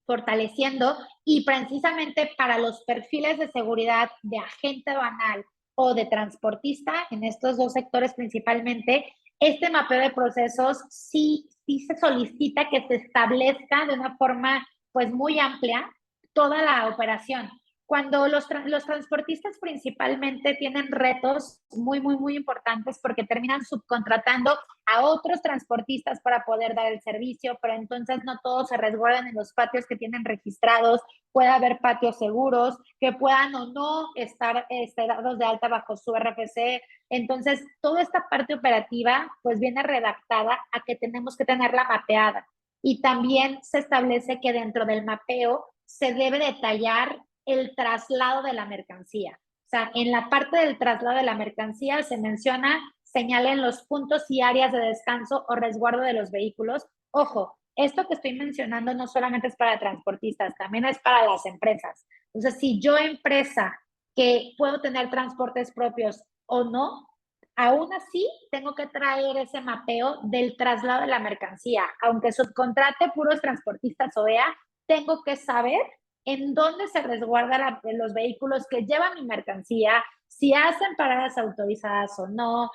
fortaleciendo y precisamente para los perfiles de seguridad de agente aduanal o de transportista, en estos dos sectores principalmente, este mapeo de procesos sí se solicita que se establezca de una forma pues muy amplia toda la operación. Cuando los transportistas principalmente tienen retos muy importantes porque terminan subcontratando a otros transportistas para poder dar el servicio, pero entonces no todos se resguardan en los patios que tienen registrados. Puede haber patios seguros que puedan o no estar dados de alta bajo su RFC. Entonces, toda esta parte operativa pues viene redactada a que tenemos que tenerla mapeada. Y también se establece que dentro del mapeo se debe detallar el traslado de la mercancía. O sea, en la parte del traslado de la mercancía se menciona, señalen los puntos y áreas de descanso o resguardo de los vehículos. Ojo, esto que estoy mencionando no solamente es para transportistas, también es para las empresas. Entonces, si yo empresa que puedo tener transportes propios o no, aún así tengo que traer ese mapeo del traslado de la mercancía. Aunque subcontrate puros transportistas OEA, tengo que saber en dónde se resguardan los vehículos que llevan mi mercancía, si hacen paradas autorizadas o no,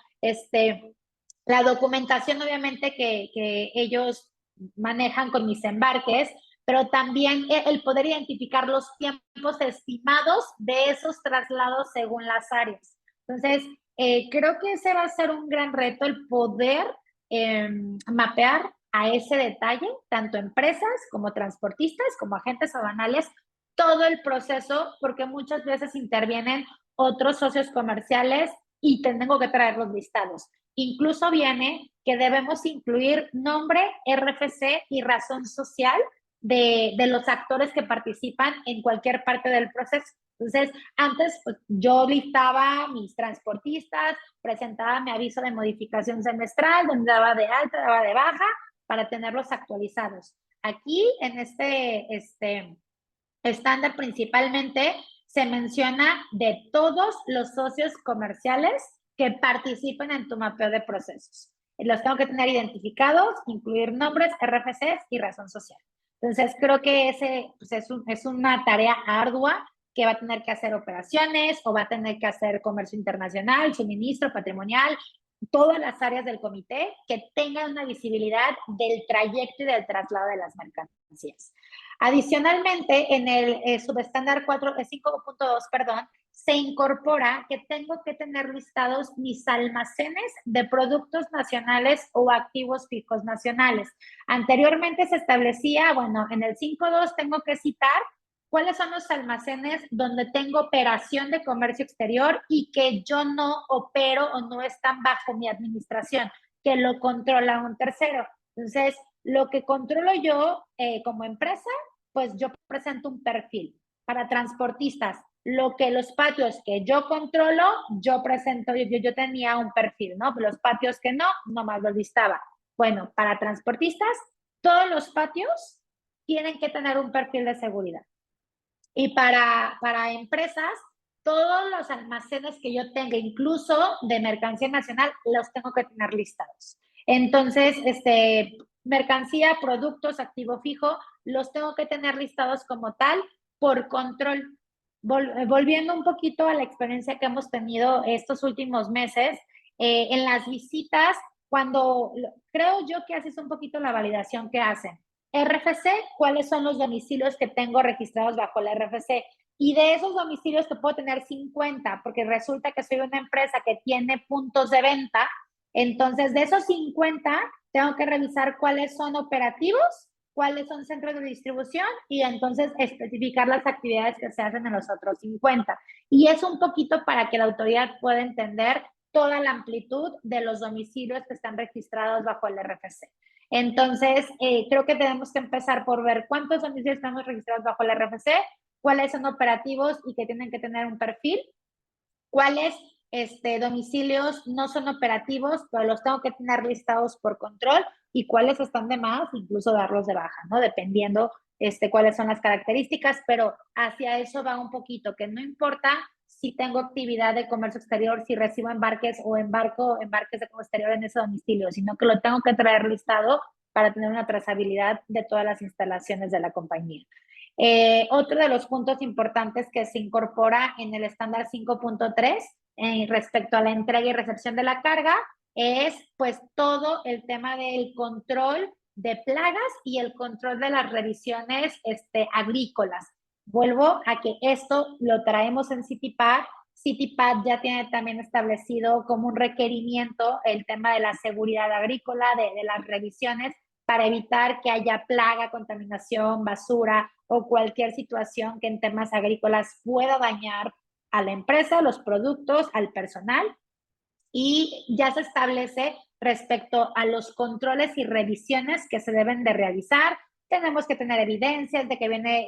la documentación obviamente que ellos manejan con mis embarques, pero también el poder identificar los tiempos estimados de esos traslados según las áreas. Entonces, creo que ese va a ser un gran reto, el poder mapear a ese detalle, tanto empresas como transportistas, como agentes aduanales, todo el proceso, porque muchas veces intervienen otros socios comerciales y tengo que traer los listados. Incluso viene que debemos incluir nombre, RFC y razón social de los actores que participan en cualquier parte del proceso. Entonces, antes pues, yo listaba mis transportistas, presentaba mi aviso de modificación semestral, donde daba de alta, daba de baja, para tenerlos actualizados. Aquí, en este estándar principalmente, se menciona de todos los socios comerciales que participen en tu mapeo de procesos. Los tengo que tener identificados, incluir nombres, RFCs y razón social. Entonces, creo que ese pues, es una tarea ardua que va a tener que hacer operaciones o va a tener que hacer comercio internacional, suministro, patrimonial, todas las áreas del comité que tengan una visibilidad del trayecto y del traslado de las mercancías. Adicionalmente, en el subestándar 5.2, perdón, se incorpora que tengo que tener listados mis almacenes de productos nacionales o activos fijos nacionales. Anteriormente se establecía, bueno, en el 5.2 tengo que citar cuáles son los almacenes donde tengo operación de comercio exterior y que yo no opero o no están bajo mi administración, que lo controla un tercero. Entonces, lo que controlo yo como empresa, pues yo presento un perfil. Para transportistas, lo que los patios que yo controlo, yo presento, yo tenía un perfil, ¿no? Los patios que no, nomás lo listaba. Bueno, para transportistas, todos los patios tienen que tener un perfil de seguridad. Y para empresas, todos los almacenes que yo tenga, incluso de mercancía nacional, los tengo que tener listados. Entonces, mercancía, productos, activo fijo, los tengo que tener listados como tal por control. Volviendo un poquito a la experiencia que hemos tenido estos últimos meses, en las visitas, cuando creo yo que haces un poquito la validación que hacen. RFC, ¿cuáles son los domicilios que tengo registrados bajo la RFC? Y de esos domicilios que puedo tener 50, porque resulta que soy una empresa que tiene puntos de venta. Entonces, de esos 50, tengo que revisar cuáles son operativos, cuáles son centros de distribución y entonces especificar las actividades que se hacen en los otros 50. Y es un poquito para que la autoridad pueda entender toda la amplitud de los domicilios que están registrados bajo el RFC. Entonces, creo que tenemos que empezar por ver cuántos domicilios estamos registrados bajo el RFC, cuáles son operativos y que tienen que tener un perfil, cuáles domicilios no son operativos, pero los tengo que tener listados por control y cuáles están de más, incluso darlos de baja, ¿no? Dependiendo cuáles son las características, pero hacia eso va un poquito, que no importa si tengo actividad de comercio exterior, si recibo embarques o embarco embarques de comercio exterior en ese domicilio, sino que lo tengo que traer listado para tener una trazabilidad de todas las instalaciones de la compañía. Otro de los puntos importantes que se incorpora en el estándar 5.3 respecto a la entrega y recepción de la carga es pues todo el tema del control de plagas y el control de las revisiones agrícolas. Vuelvo a que esto lo traemos en CityPad. CityPad ya tiene también establecido como un requerimiento el tema de la seguridad agrícola, de las revisiones, para evitar que haya plaga, contaminación, basura o cualquier situación que en temas agrícolas pueda dañar a la empresa, los productos, al personal. Y ya se establece respecto a los controles y revisiones que se deben de realizar. Tenemos que tener evidencias de que viene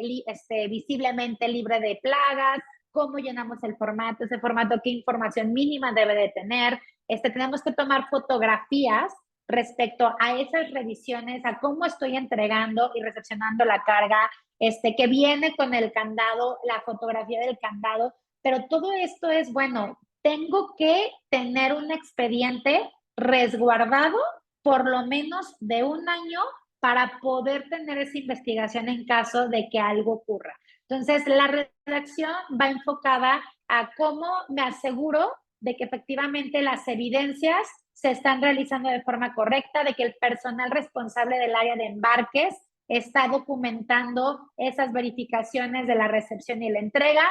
visiblemente libre de plagas, cómo llenamos el formato, ese formato, qué información mínima debe de tener. Tenemos que tomar fotografías respecto a esas revisiones, a cómo estoy entregando y recepcionando la carga, que viene con el candado, la fotografía del candado, pero todo esto es, bueno, tengo que tener un expediente resguardado por lo menos de un año para poder tener esa investigación en caso de que algo ocurra. Entonces, la redacción va enfocada a cómo me aseguro de que efectivamente las evidencias se están realizando de forma correcta, de que el personal responsable del área de embarques está documentando esas verificaciones de la recepción y la entrega,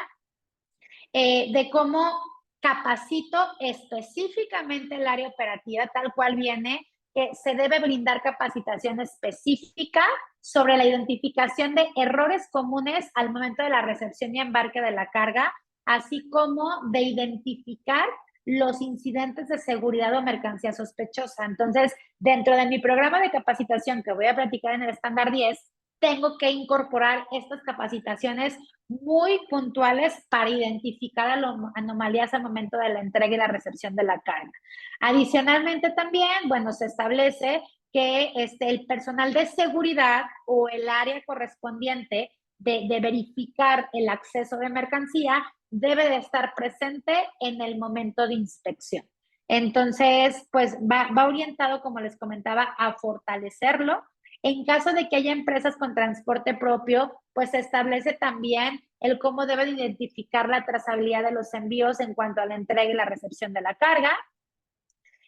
de cómo capacito específicamente el área operativa, tal cual viene, que se debe brindar capacitación específica sobre la identificación de errores comunes al momento de la recepción y embarque de la carga, así como de identificar los incidentes de seguridad o mercancía sospechosa. Entonces, dentro de mi programa de capacitación que voy a platicar en el estándar 10, tengo que incorporar estas capacitaciones muy puntuales para identificar anomalías al momento de la entrega y la recepción de la carga. Adicionalmente también, bueno, se establece que el personal de seguridad o el área correspondiente de verificar el acceso de mercancía debe de estar presente en el momento de inspección. Entonces, pues va orientado, como les comentaba, a fortalecerlo. En caso de que haya empresas con transporte propio, pues se establece también el cómo deben identificar la trazabilidad de los envíos en cuanto a la entrega y la recepción de la carga.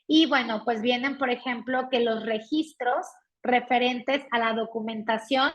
Y bueno, pues vienen, por ejemplo, que los registros referentes a la documentación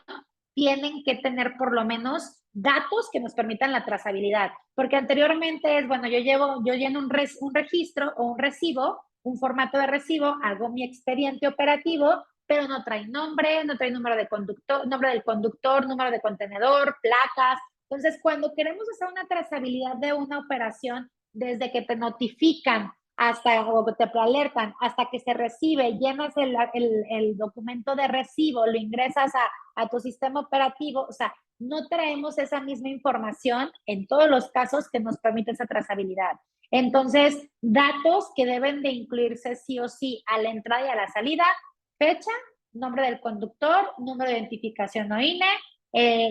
tienen que tener por lo menos datos que nos permitan la trazabilidad, porque anteriormente es, bueno, yo lleno un registro o un recibo, un formato de recibo, hago mi expediente operativo, pero no trae nombre, no trae número de conductor, nombre del conductor, número de contenedor, placas. Entonces, cuando queremos hacer una trazabilidad de una operación, desde que te notifican hasta o te alertan, hasta que se recibe, llenas el documento de recibo, lo ingresas a tu sistema operativo, o sea, no traemos esa misma información en todos los casos que nos permite esa trazabilidad. Entonces, datos que deben de incluirse sí o sí a la entrada y a la salida, fecha, nombre del conductor, número de identificación o INE,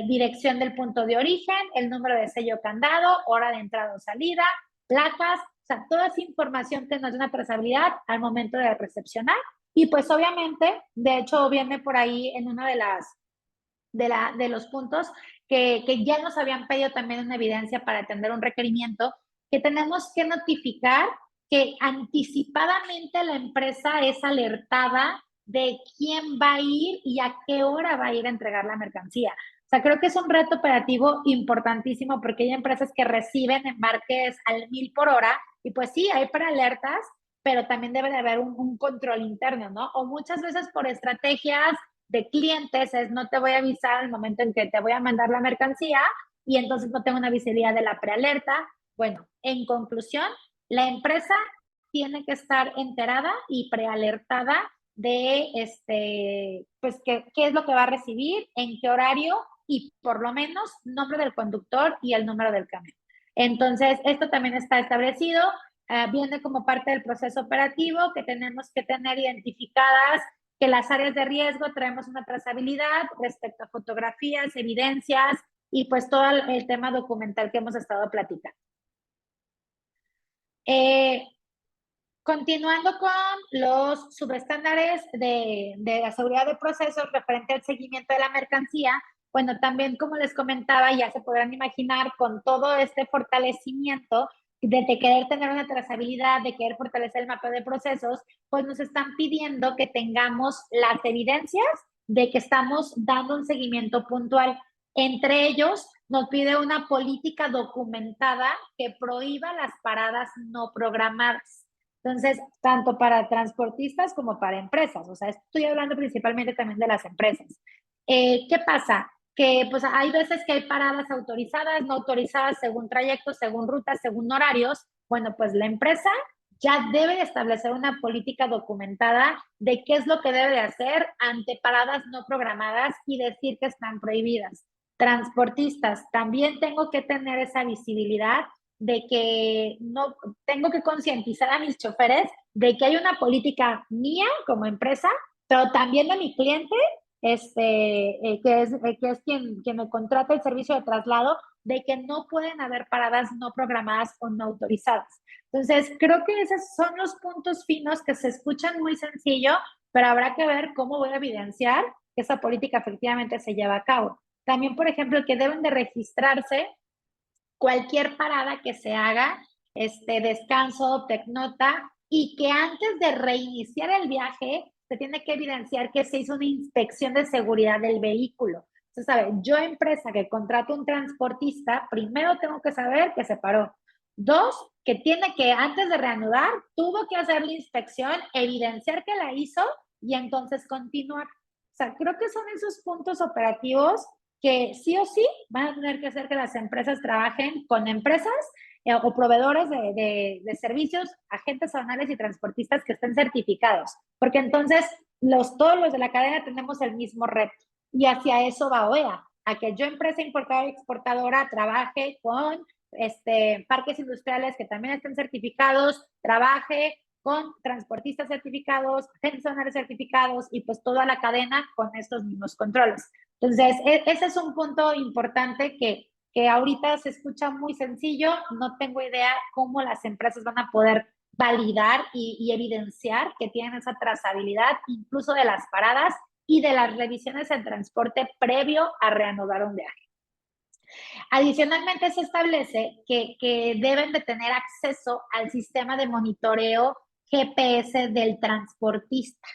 dirección del punto de origen, el número de sello candado, hora de entrada o salida, placas, o sea, toda esa información que nos da una trazabilidad al momento de recepcionar. Y pues obviamente, de hecho, viene por ahí en una de los puntos que ya nos habían pedido también una evidencia para atender un requerimiento, que tenemos que notificar que anticipadamente la empresa es alertada de quién va a ir y a qué hora va a ir a entregar la mercancía. O sea, creo que es un reto operativo importantísimo porque hay empresas que reciben embarques al 1000 por hora y pues sí, hay prealertas, pero también debe de haber un control interno, ¿no? O muchas veces por estrategias de clientes es no te voy a avisar al momento en que te voy a mandar la mercancía y entonces no tengo una visibilidad de la prealerta. Bueno, en conclusión, la empresa tiene que estar enterada y prealertada de pues qué es lo que va a recibir, en qué horario y por lo menos nombre del conductor y el número del camión. Entonces, esto también está establecido, viene como parte del proceso operativo que tenemos que tener identificadas que las áreas de riesgo traemos una trazabilidad respecto a fotografías, evidencias y pues todo el tema documental que hemos estado platicando. Continuando con los subestándares de la seguridad de procesos referente al seguimiento de la mercancía, bueno, también como les comentaba, ya se podrán imaginar con todo este fortalecimiento de querer tener una trazabilidad, de querer fortalecer el mapa de procesos, pues nos están pidiendo que tengamos las evidencias de que estamos dando un seguimiento puntual. Entre ellos, nos pide una política documentada que prohíba las paradas no programadas. Entonces, tanto para transportistas como para empresas, o sea, estoy hablando principalmente también de las empresas. ¿Qué pasa? Que pues hay veces que hay paradas autorizadas, no autorizadas, según trayectos, según rutas, según horarios. Bueno, pues la empresa ya debe de establecer una política documentada de qué es lo que debe de hacer ante paradas no programadas y decir que están prohibidas. Transportistas, también tengo que tener esa visibilidad de que no tengo que concientizar a mis choferes de que hay una política mía como empresa, pero también de mi cliente, que es quien me contrata el servicio de traslado, de que no pueden haber paradas no programadas o no autorizadas. Entonces, creo que esos son los puntos finos que se escuchan muy sencillo, pero habrá que ver cómo voy a evidenciar que esa política efectivamente se lleva a cabo. También, por ejemplo, que deben de registrarse cualquier parada que se haga, descanso, tecnota, y que antes de reiniciar el viaje se tiene que evidenciar que se hizo una inspección de seguridad del vehículo. Entonces, ¿sabe? Yo, empresa que contrato un transportista, primero tengo que saber que se paró. Dos, que tiene que, antes de reanudar, tuvo que hacer la inspección, evidenciar que la hizo y entonces continuar. O sea, creo que son esos puntos operativos que sí o sí van a tener que hacer que las empresas trabajen con empresas o proveedores de servicios, agentes aduanales y transportistas que estén certificados, porque entonces todos los de la cadena tenemos el mismo reto y hacia eso va OEA, a que yo, empresa importadora y exportadora, trabaje con parques industriales que también estén certificados, trabaje con transportistas certificados, agentes aduanales certificados y pues toda la cadena con estos mismos controles. Entonces, ese es un punto importante que ahorita se escucha muy sencillo. No tengo idea cómo las empresas van a poder validar y evidenciar que tienen esa trazabilidad, incluso de las paradas y de las revisiones en transporte previo a reanudar un viaje. Adicionalmente, se establece que deben de tener acceso al sistema de monitoreo GPS del transportista.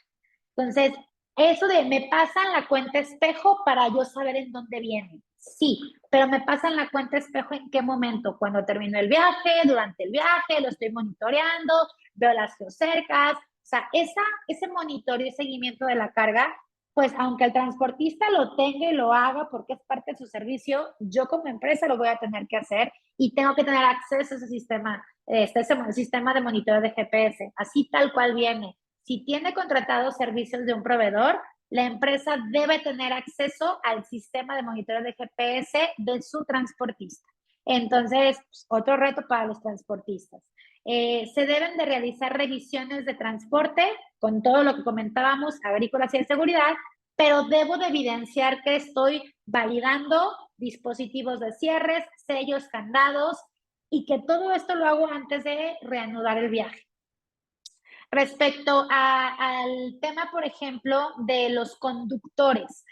Entonces, eso de me pasan la cuenta espejo para yo saber en dónde viene. Sí, pero me pasan la cuenta espejo en qué momento, cuando termino el viaje, durante el viaje, lo estoy monitoreando, veo las geocercas, o sea, ese monitoreo y seguimiento de la carga, pues aunque el transportista lo tenga y lo haga porque es parte de su servicio, yo como empresa lo voy a tener que hacer y tengo que tener acceso a ese sistema, ese sistema de monitoreo de GPS, así tal cual viene. Si tiene contratados servicios de un proveedor, la empresa debe tener acceso al sistema de monitoreo de GPS de su transportista. Entonces, pues, otro reto para los transportistas. Se deben de realizar revisiones de transporte con todo lo que comentábamos, agrícolas y de seguridad, pero debo de evidenciar que estoy validando dispositivos de cierres, sellos, candados y que todo esto lo hago antes de reanudar el viaje. Respecto al tema, por ejemplo, de los conductores.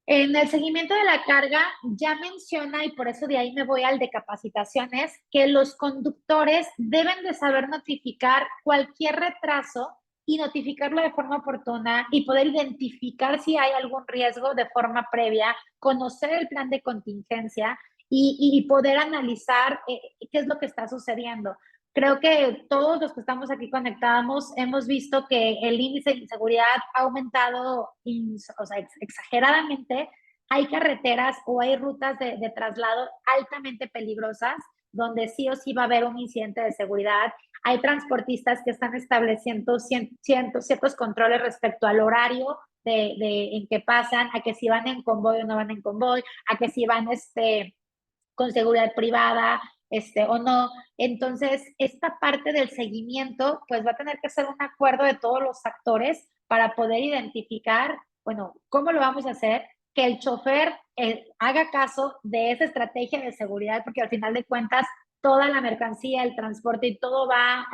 En el seguimiento de la carga ya menciona, y por eso de ahí me voy al de capacitaciones, que los conductores deben de saber notificar cualquier retraso y notificarlo de forma oportuna y poder identificar si hay algún riesgo de forma previa, conocer el plan de contingencia y poder analizar qué es lo que está sucediendo. Creo que todos los que estamos aquí conectados hemos visto que el índice de inseguridad ha aumentado, o sea, exageradamente. Hay carreteras o hay rutas de traslado altamente peligrosas donde sí o sí va a haber un incidente de seguridad. Hay transportistas que están estableciendo ciertos controles respecto al horario en que pasan, a que si van en convoy o no van en convoy, a que si van con seguridad privada, o no. Entonces, esta parte del seguimiento, pues va a tener que ser un acuerdo de todos los actores para poder identificar, bueno, cómo lo vamos a hacer, que el chofer haga caso de esa estrategia de seguridad, porque al final de cuentas, toda la mercancía, el transporte y todo va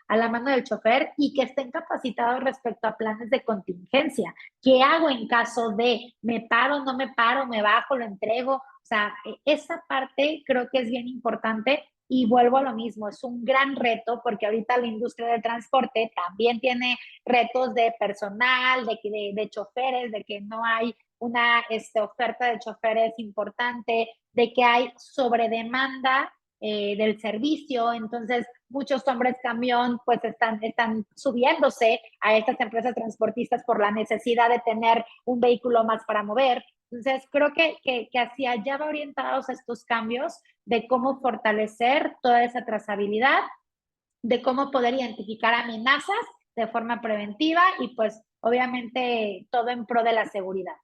a la mano del chofer y que estén capacitados respecto a planes de contingencia. ¿Qué hago en caso de me paro, no me paro, me bajo, lo entrego? O sea, esa parte creo que es bien importante y vuelvo a lo mismo, es un gran reto porque ahorita la industria del transporte también tiene retos de personal, de choferes, de que no hay una oferta de choferes importante, de que hay sobredemanda del servicio, entonces muchos hombres camión pues están subiéndose a estas empresas transportistas por la necesidad de tener un vehículo más para mover. Entonces creo que hacia allá va orientados estos cambios de cómo fortalecer toda esa trazabilidad, de cómo poder identificar amenazas de forma preventiva y pues obviamente todo en pro de la seguridad.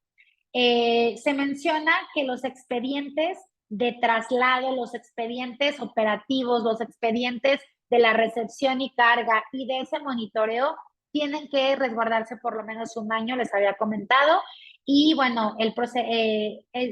Se menciona que los expedientes de traslado, los expedientes operativos, los expedientes de la recepción y carga y de ese monitoreo tienen que resguardarse por lo menos un año, les había comentado. Y bueno,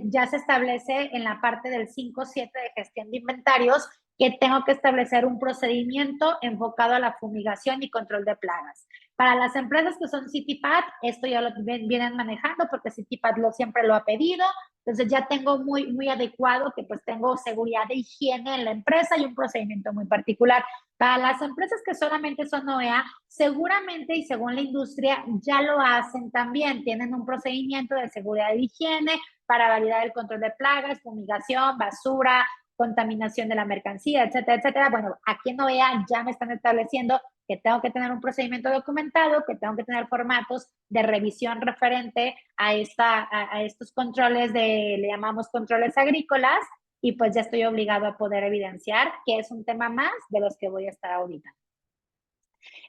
ya se establece en la parte del 5.7 de gestión de inventarios que tengo que establecer un procedimiento enfocado a la fumigación y control de plagas. Para las empresas que son CityPad, esto ya lo vienen manejando porque CityPad siempre lo ha pedido. Entonces ya tengo muy adecuado que pues tengo seguridad de higiene en la empresa y un procedimiento muy particular. Para las empresas que solamente son OEA, seguramente y según la industria ya lo hacen también. Tienen un procedimiento de seguridad de higiene para validar el control de plagas, fumigación, basura, contaminación de la mercancía, etcétera, etcétera. Bueno, aquí en OEA ya me están estableciendo que tengo que tener un procedimiento documentado, que tengo que tener formatos de revisión referente a estos controles le llamamos controles agrícolas, y pues ya estoy obligado a poder evidenciar que es un tema más de los que voy a estar ahorita.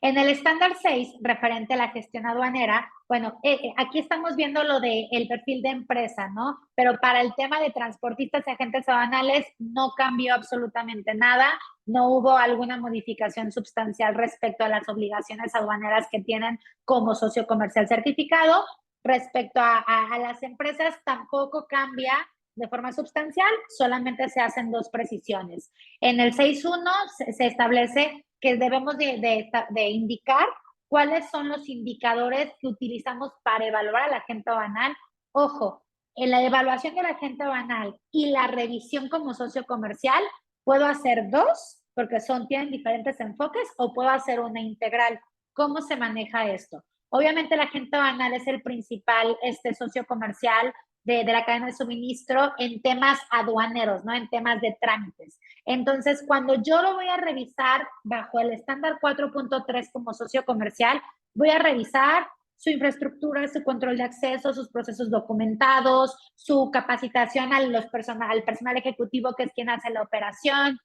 En el estándar 6, referente a la gestión aduanera, bueno, aquí estamos viendo lo del perfil de empresa, ¿no? Pero para el tema de transportistas y agentes aduanales no cambió absolutamente nada, no hubo alguna modificación sustancial respecto a las obligaciones aduaneras que tienen como socio comercial certificado. Respecto a las empresas, tampoco cambia de forma sustancial, solamente se hacen dos precisiones. En el 6.1 se establece que debemos de indicar cuáles son los indicadores que utilizamos para evaluar al agente aduanal. Ojo, en la evaluación del agente aduanal y la revisión como socio comercial, puedo hacer dos, porque tienen diferentes enfoques, o puedo hacer una integral. ¿Cómo se maneja esto? Obviamente el agente aduanal es el principal socio comercial de la cadena de suministro en temas aduaneros, ¿no? En temas de trámites. Entonces, cuando yo lo voy a revisar bajo el estándar 4.3 como socio comercial, voy a revisar su infraestructura, su control de acceso, sus procesos documentados, su capacitación al personal ejecutivo, que es quien hace la operación,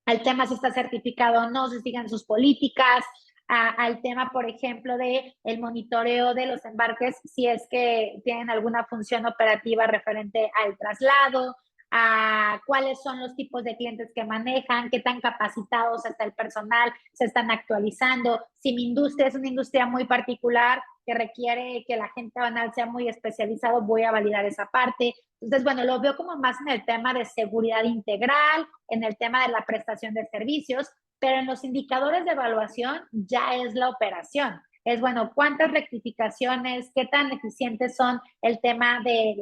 al tema si está certificado o no, si siguen sus políticas, al tema, por ejemplo, de el monitoreo de los embarques, si es que tienen alguna función operativa referente al traslado, a cuáles son los tipos de clientes que manejan, qué tan capacitados está el personal, se están actualizando. Si mi industria es una industria muy particular que requiere que la gente banal sea muy especializado, voy a validar esa parte. Entonces, bueno, lo veo como más en el tema de seguridad integral, en el tema de la prestación de servicios, pero en los indicadores de evaluación ya es la operación. Es, bueno, cuántas rectificaciones, qué tan eficientes son el tema de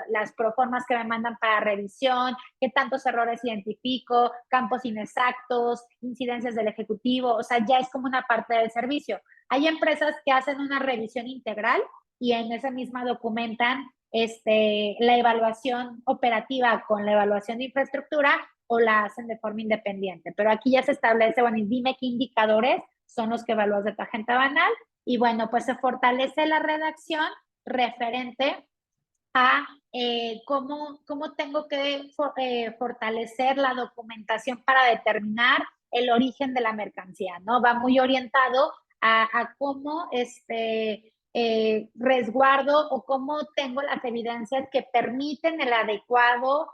las proformas que me mandan para revisión, qué tantos errores identifico, campos inexactos, incidencias del ejecutivo, o sea, ya es como una parte del servicio. Hay empresas que hacen una revisión integral y en esa misma documentan la evaluación operativa con la evaluación de infraestructura o la hacen de forma independiente. Pero aquí ya se establece, bueno, y dime qué indicadores son los que evalúas de tu agente banal. Y bueno, pues se fortalece la redacción referente a cómo tengo que fortalecer la documentación para determinar el origen de la mercancía, ¿no? Va muy orientado a cómo resguardo o cómo tengo las evidencias que permiten el adecuado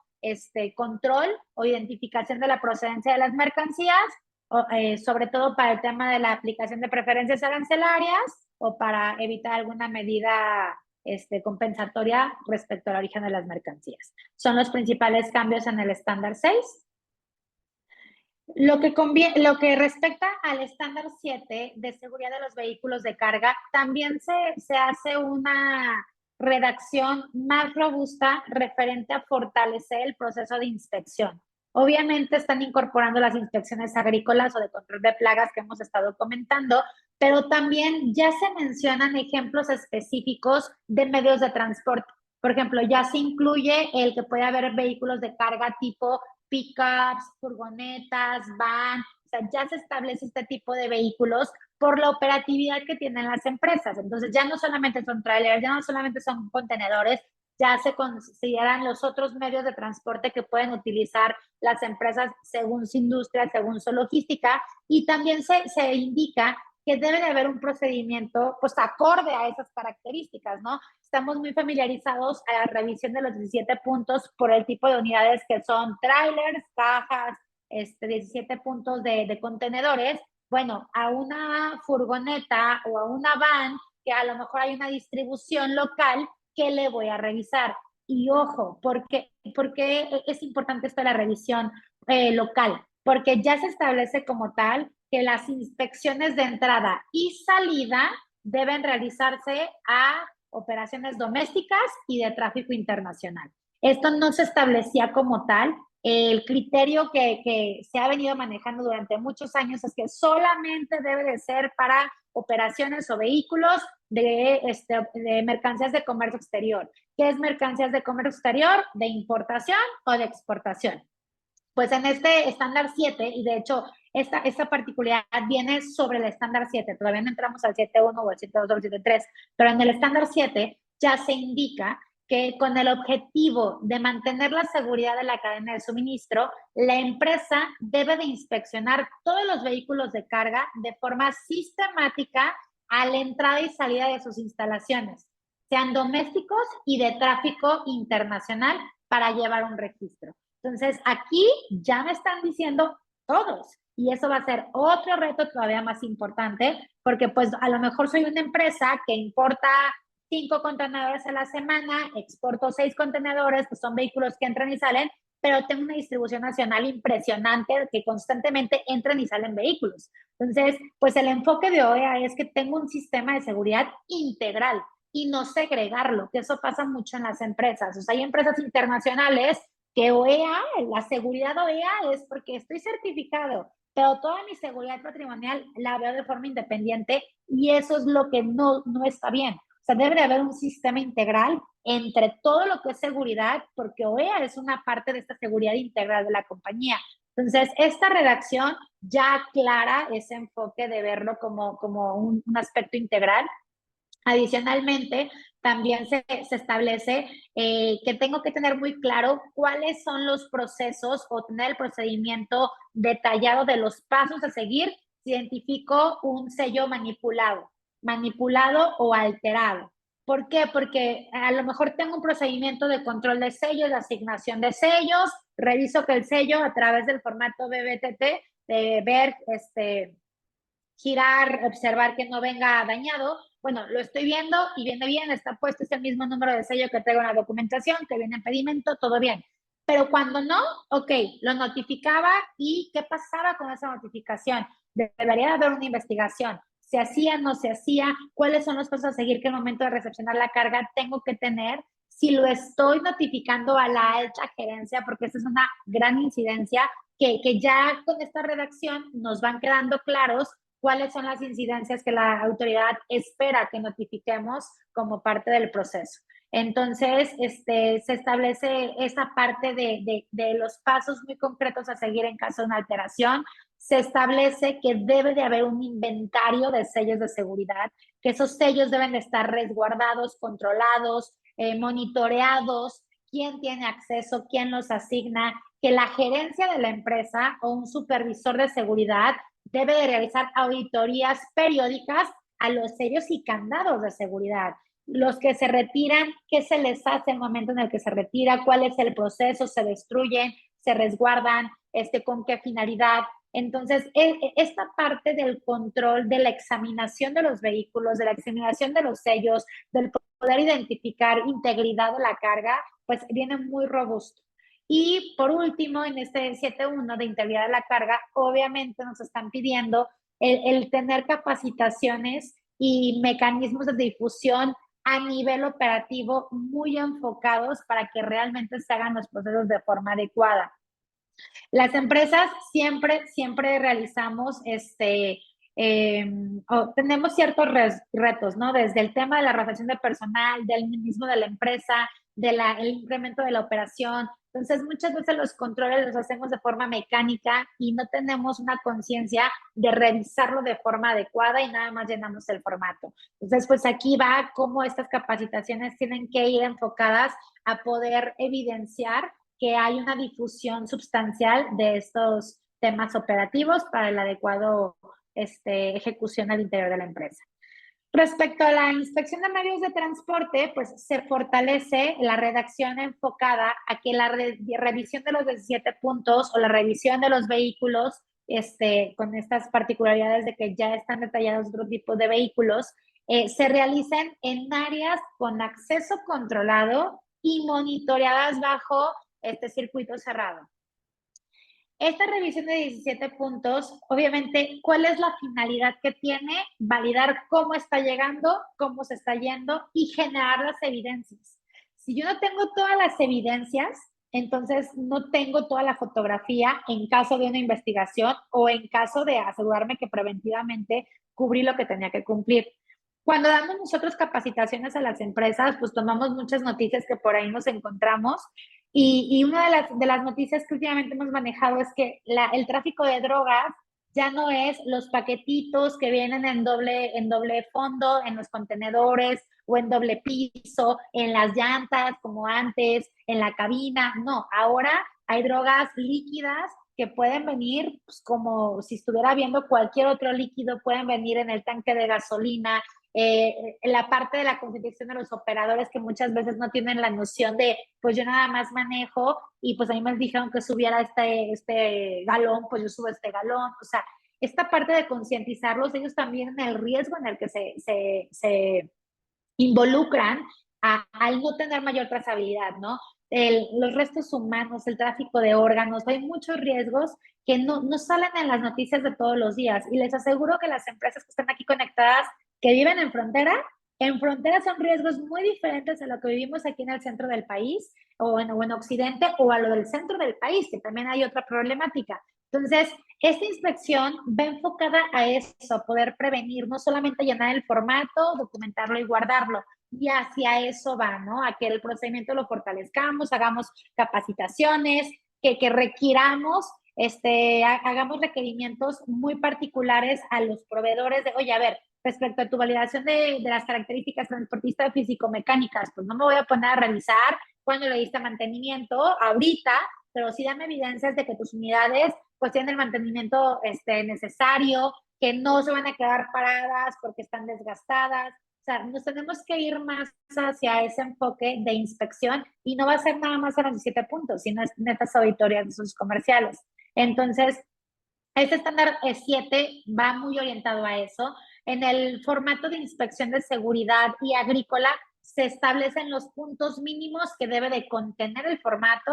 control o identificación de la procedencia de las mercancías, sobre todo para el tema de la aplicación de preferencias arancelarias o para evitar alguna medida compensatoria respecto al origen de las mercancías. Son los principales cambios en el estándar 6. Lo que respecta al estándar 7 de seguridad de los vehículos de carga, también se hace una redacción más robusta referente a fortalecer el proceso de inspección. Obviamente están incorporando las inspecciones agrícolas o de control de plagas que hemos estado comentando, pero también ya se mencionan ejemplos específicos de medios de transporte. Por ejemplo, ya se incluye el que puede haber vehículos de carga tipo pickups, furgonetas, van, o sea, ya se establece este tipo de vehículos por la operatividad que tienen las empresas. Entonces, ya no solamente son trailers, ya no solamente son contenedores, ya se consideran los otros medios de transporte que pueden utilizar las empresas según su industria, según su logística, y también se indica que debe de haber un procedimiento pues acorde a esas características, ¿no? Estamos muy familiarizados a la revisión de los 17 puntos por el tipo de unidades que son trailers, cajas, 17 puntos de contenedores. Bueno, a una furgoneta o a una van, que a lo mejor hay una distribución local, ¿qué le voy a revisar? Y ojo, porque es importante esto de la revisión local? Porque ya se establece como tal que las inspecciones de entrada y salida deben realizarse a operaciones domésticas y de tráfico internacional. Esto no se establecía como tal. El criterio que se ha venido manejando durante muchos años es que solamente debe de ser para operaciones o vehículos de mercancías de comercio exterior. ¿Qué es mercancías de comercio exterior? De importación o de exportación. Pues en este estándar 7, y de hecho esta particularidad viene sobre el estándar 7, todavía no entramos al 7.1 o el 7.2 o el 7.3, pero en el estándar 7 ya se indica que con el objetivo de mantener la seguridad de la cadena de suministro, la empresa debe de inspeccionar todos los vehículos de carga de forma sistemática a la entrada y salida de sus instalaciones, sean domésticos y de tráfico internacional, para llevar un registro. Entonces, aquí ya me están diciendo todos, y eso va a ser otro reto todavía más importante, porque pues a lo mejor soy una empresa que importa 5 contenedores a la semana, exporto 6 contenedores, que son vehículos que entran y salen, pero tengo una distribución nacional impresionante que constantemente entran y salen vehículos. Entonces, pues el enfoque de OEA es que tengo un sistema de seguridad integral y no segregarlo, que eso pasa mucho en las empresas. O sea, hay empresas internacionales que OEA, la seguridad OEA es porque estoy certificado, pero toda mi seguridad patrimonial la veo de forma independiente y eso es lo que no está bien. O sea, debe de haber un sistema integral entre todo lo que es seguridad, porque OEA es una parte de esta seguridad integral de la compañía. Entonces, esta redacción ya aclara ese enfoque de verlo como un aspecto integral. Adicionalmente, también se establece que tengo que tener muy claro cuáles son los procesos o tener el procedimiento detallado de los pasos a seguir si identifico un sello manipulado o alterado. ¿Por qué? Porque a lo mejor tengo un procedimiento de control de sellos, de asignación de sellos, reviso que el sello a través del formato BBTT, ver girar, observar que no venga dañado. Bueno, lo estoy viendo y viene bien, está puesto ese mismo número de sello que traigo en la documentación, que viene en pedimento, todo bien. Pero cuando no, ok, lo notificaba y ¿qué pasaba con esa notificación? Debería haber una investigación. ¿Se hacía, no se hacía? ¿Cuáles son los pasos a seguir que en el momento de recepcionar la carga tengo que tener? Si lo estoy notificando a la alta gerencia, porque esa es una gran incidencia, que ya con esta redacción nos van quedando claros cuáles son las incidencias que la autoridad espera que notifiquemos como parte del proceso. Entonces, se establece esa parte de los pasos muy concretos a seguir en caso de una alteración. Se establece que debe de haber un inventario de sellos de seguridad, que esos sellos deben de estar resguardados, controlados, monitoreados, quién tiene acceso, quién los asigna, que la gerencia de la empresa o un supervisor de seguridad debe de realizar auditorías periódicas a los sellos y candados de seguridad. Los que se retiran, ¿qué se les hace el momento en el que se retira? ¿Cuál es el proceso? ¿Se destruyen? ¿Se resguardan? ¿Con qué finalidad? Entonces, esta parte del control, de la examinación de los vehículos, de la examinación de los sellos, del poder identificar integridad de la carga, pues viene muy robusto. Y por último, en este 7.1 de integridad de la carga, obviamente nos están pidiendo el tener capacitaciones y mecanismos de difusión a nivel operativo muy enfocados para que realmente se hagan los procesos de forma adecuada. Las empresas siempre realizamos tenemos ciertos retos, ¿no? Desde el tema de la rotación de personal, del mismo de la empresa, el incremento de la operación. Entonces, muchas veces los controles los hacemos de forma mecánica y no tenemos una conciencia de revisarlo de forma adecuada y nada más llenamos el formato. Entonces, pues aquí va cómo estas capacitaciones tienen que ir enfocadas a poder evidenciar que hay una difusión sustancial de estos temas operativos para el adecuado ejecución al interior de la empresa. Respecto a la inspección de medios de transporte, pues se fortalece la redacción enfocada a que la revisión de los 17 puntos o la revisión de los vehículos, con estas particularidades de que ya están detallados otro tipo de vehículos, se realicen en áreas con acceso controlado y monitoreadas bajo este circuito cerrado. Esta revisión de 17 puntos, obviamente, ¿cuál es la finalidad que tiene? Validar cómo está llegando, cómo se está yendo y generar las evidencias. Si yo no tengo todas las evidencias, entonces no tengo toda la fotografía en caso de una investigación o en caso de asegurarme que preventivamente cubrí lo que tenía que cumplir. Cuando damos nosotros capacitaciones a las empresas, pues tomamos muchas noticias que por ahí nos encontramos y una de las noticias que últimamente hemos manejado es que el tráfico de drogas ya no es los paquetitos que vienen en doble fondo, en los contenedores o en doble piso, en las llantas como antes, en la cabina. No, ahora hay drogas líquidas que pueden venir pues, como si estuviera viendo cualquier otro líquido, pueden venir en el tanque de gasolina, la parte de la concientización de los operadores que muchas veces no tienen la noción de, pues yo nada más manejo y pues a mí me dijeron que subiera este galón, pues yo subo este galón. O sea, esta parte de concientizarlos, ellos también en el riesgo en el que se involucran al no tener mayor trazabilidad, ¿no? Los restos humanos, el tráfico de órganos, hay muchos riesgos que no salen en las noticias de todos los días. Y les aseguro que las empresas que están aquí conectadas, que viven en frontera son riesgos muy diferentes a lo que vivimos aquí en el centro del país o en Occidente o a lo del centro del país, que también hay otra problemática. Entonces, esta inspección va enfocada a eso, a poder prevenir, no solamente llenar el formato, documentarlo y guardarlo, y hacia eso va, ¿no? A que el procedimiento lo fortalezcamos, hagamos capacitaciones, que requiramos, hagamos requerimientos muy particulares a los proveedores de, oye, a ver, respecto a tu validación de las características transportistas físico-mecánicas, pues no me voy a poner a revisar cuándo le diste mantenimiento ahorita, pero sí dame evidencias de que tus unidades pues tienen el mantenimiento necesario, que no se van a quedar paradas porque están desgastadas. O sea, nos tenemos que ir más hacia ese enfoque de inspección y no va a ser nada más a los 17 puntos, sino en estas auditorías de sus comerciales. Entonces, este estándar 7 va muy orientado a eso. En el formato de inspección de seguridad y agrícola se establecen los puntos mínimos que debe de contener el formato,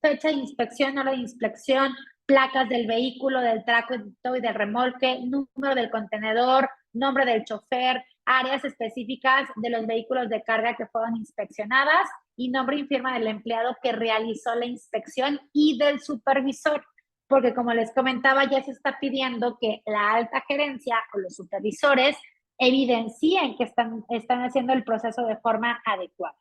fecha de inspección, hora de inspección, placas del vehículo, del tracto y del remolque, número del contenedor, nombre del chofer, áreas específicas de los vehículos de carga que fueron inspeccionadas y nombre y firma del empleado que realizó la inspección y del supervisor. Porque como les comentaba, ya se está pidiendo que la alta gerencia o los supervisores evidencien que están haciendo el proceso de forma adecuada.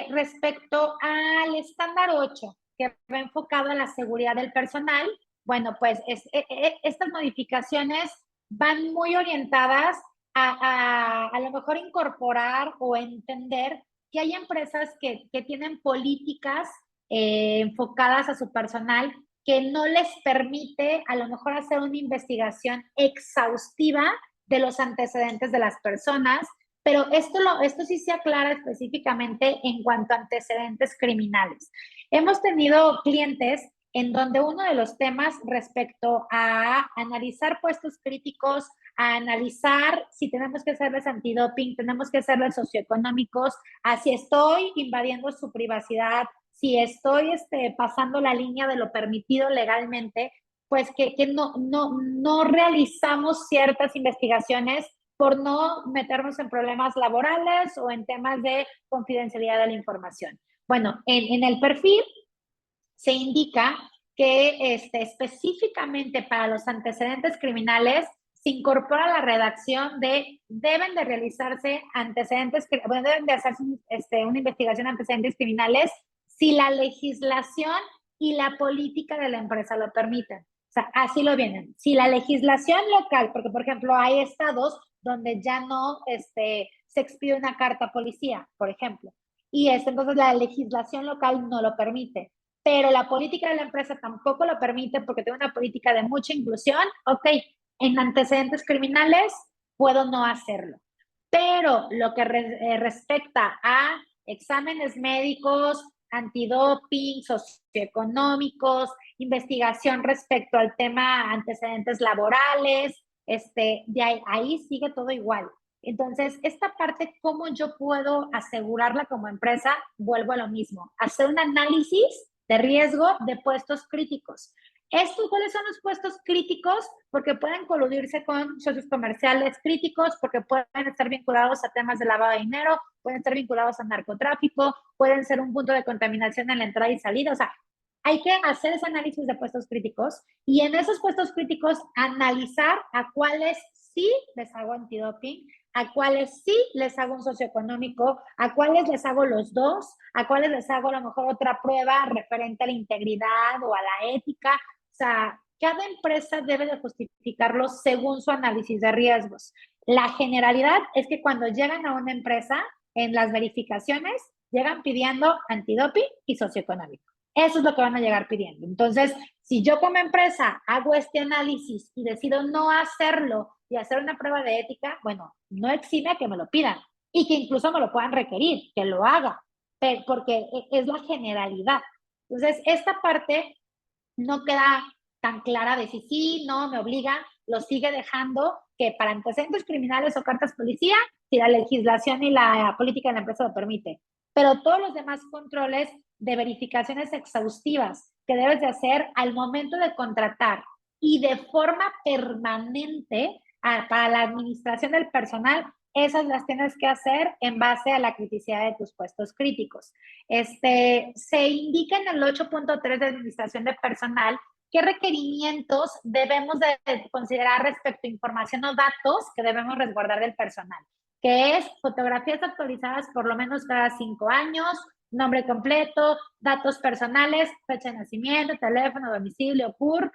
Respecto al estándar 8, que va enfocado a la seguridad del personal, bueno, pues estas modificaciones van muy orientadas a lo mejor incorporar o entender que hay empresas que tienen políticas enfocadas a su personal que no les permite a lo mejor hacer una investigación exhaustiva de los antecedentes de las personas, pero esto sí se aclara específicamente en cuanto a antecedentes criminales. Hemos tenido clientes en donde uno de los temas respecto a analizar puestos críticos, a analizar si tenemos que hacerles antidoping, tenemos que hacerles socioeconómicos, a si estoy invadiendo su privacidad, si estoy pasando la línea de lo permitido legalmente, pues que no realizamos ciertas investigaciones por no meternos en problemas laborales o en temas de confidencialidad de la información. Bueno, en el perfil se indica que específicamente para los antecedentes criminales se incorpora la redacción de deben de realizarse antecedentes, bueno, deben de hacerse una investigación de antecedentes criminales si la legislación y la política de la empresa lo permiten. O sea, así lo vienen. Si la legislación local, porque por ejemplo hay estados donde ya no se expide una carta a policía, por ejemplo, y entonces la legislación local no lo permite, pero la política de la empresa tampoco lo permite porque tiene una política de mucha inclusión. Ok, en antecedentes criminales puedo no hacerlo, pero lo que respecta a exámenes médicos, antidoping, socioeconómicos, investigación respecto al tema antecedentes laborales, ahí sigue todo igual. Entonces, esta parte, ¿cómo yo puedo asegurarla como empresa? Vuelvo a lo mismo, hacer un análisis de riesgo de puestos críticos. ¿Cuáles son los puestos críticos? Porque pueden coludirse con socios comerciales críticos, porque pueden estar vinculados a temas de lavado de dinero, pueden estar vinculados a narcotráfico, pueden ser un punto de contaminación en la entrada y salida. O sea, hay que hacer ese análisis de puestos críticos y en esos puestos críticos analizar a cuáles sí les hago antidoping, a cuáles sí les hago un socioeconómico, a cuáles les hago los dos, a cuáles les hago a lo mejor otra prueba referente a la integridad o a la ética. O sea, cada empresa debe de justificarlo según su análisis de riesgos. La generalidad es que cuando llegan a una empresa, en las verificaciones, llegan pidiendo antidoping y socioeconómico. Eso es lo que van a llegar pidiendo. Entonces, si yo como empresa hago este análisis y decido no hacerlo y hacer una prueba de ética, bueno, no exime que me lo pidan y que incluso me lo puedan requerir, que lo haga, porque es la generalidad. Entonces, esta parte no queda tan clara de si sí, no, me obliga, lo sigue dejando que para antecedentes criminales o cartas policía, si la legislación y la política de la empresa lo permite. Pero todos los demás controles de verificaciones exhaustivas que debes de hacer al momento de contratar y de forma permanente para la administración del personal, esas las tienes que hacer en base a la criticidad de tus puestos críticos. Se indica en el 8.3 de administración de personal qué requerimientos debemos de considerar respecto a información o datos que debemos resguardar del personal, que es fotografías actualizadas por lo menos cada 5 años, nombre completo, datos personales, fecha de nacimiento, teléfono, domicilio, CUR,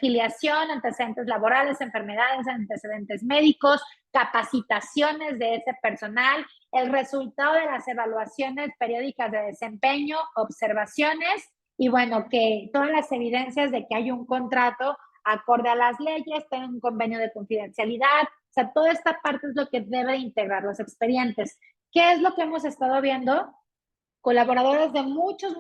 filiación, antecedentes laborales, enfermedades, antecedentes médicos, capacitaciones de ese personal, el resultado de las evaluaciones periódicas de desempeño, observaciones y bueno, que todas las evidencias de que hay un contrato acorde a las leyes, tiene un convenio de confidencialidad, o sea, toda esta parte es lo que debe integrar los expedientes. ¿Qué es lo que hemos estado viendo? Colaboradores de muchos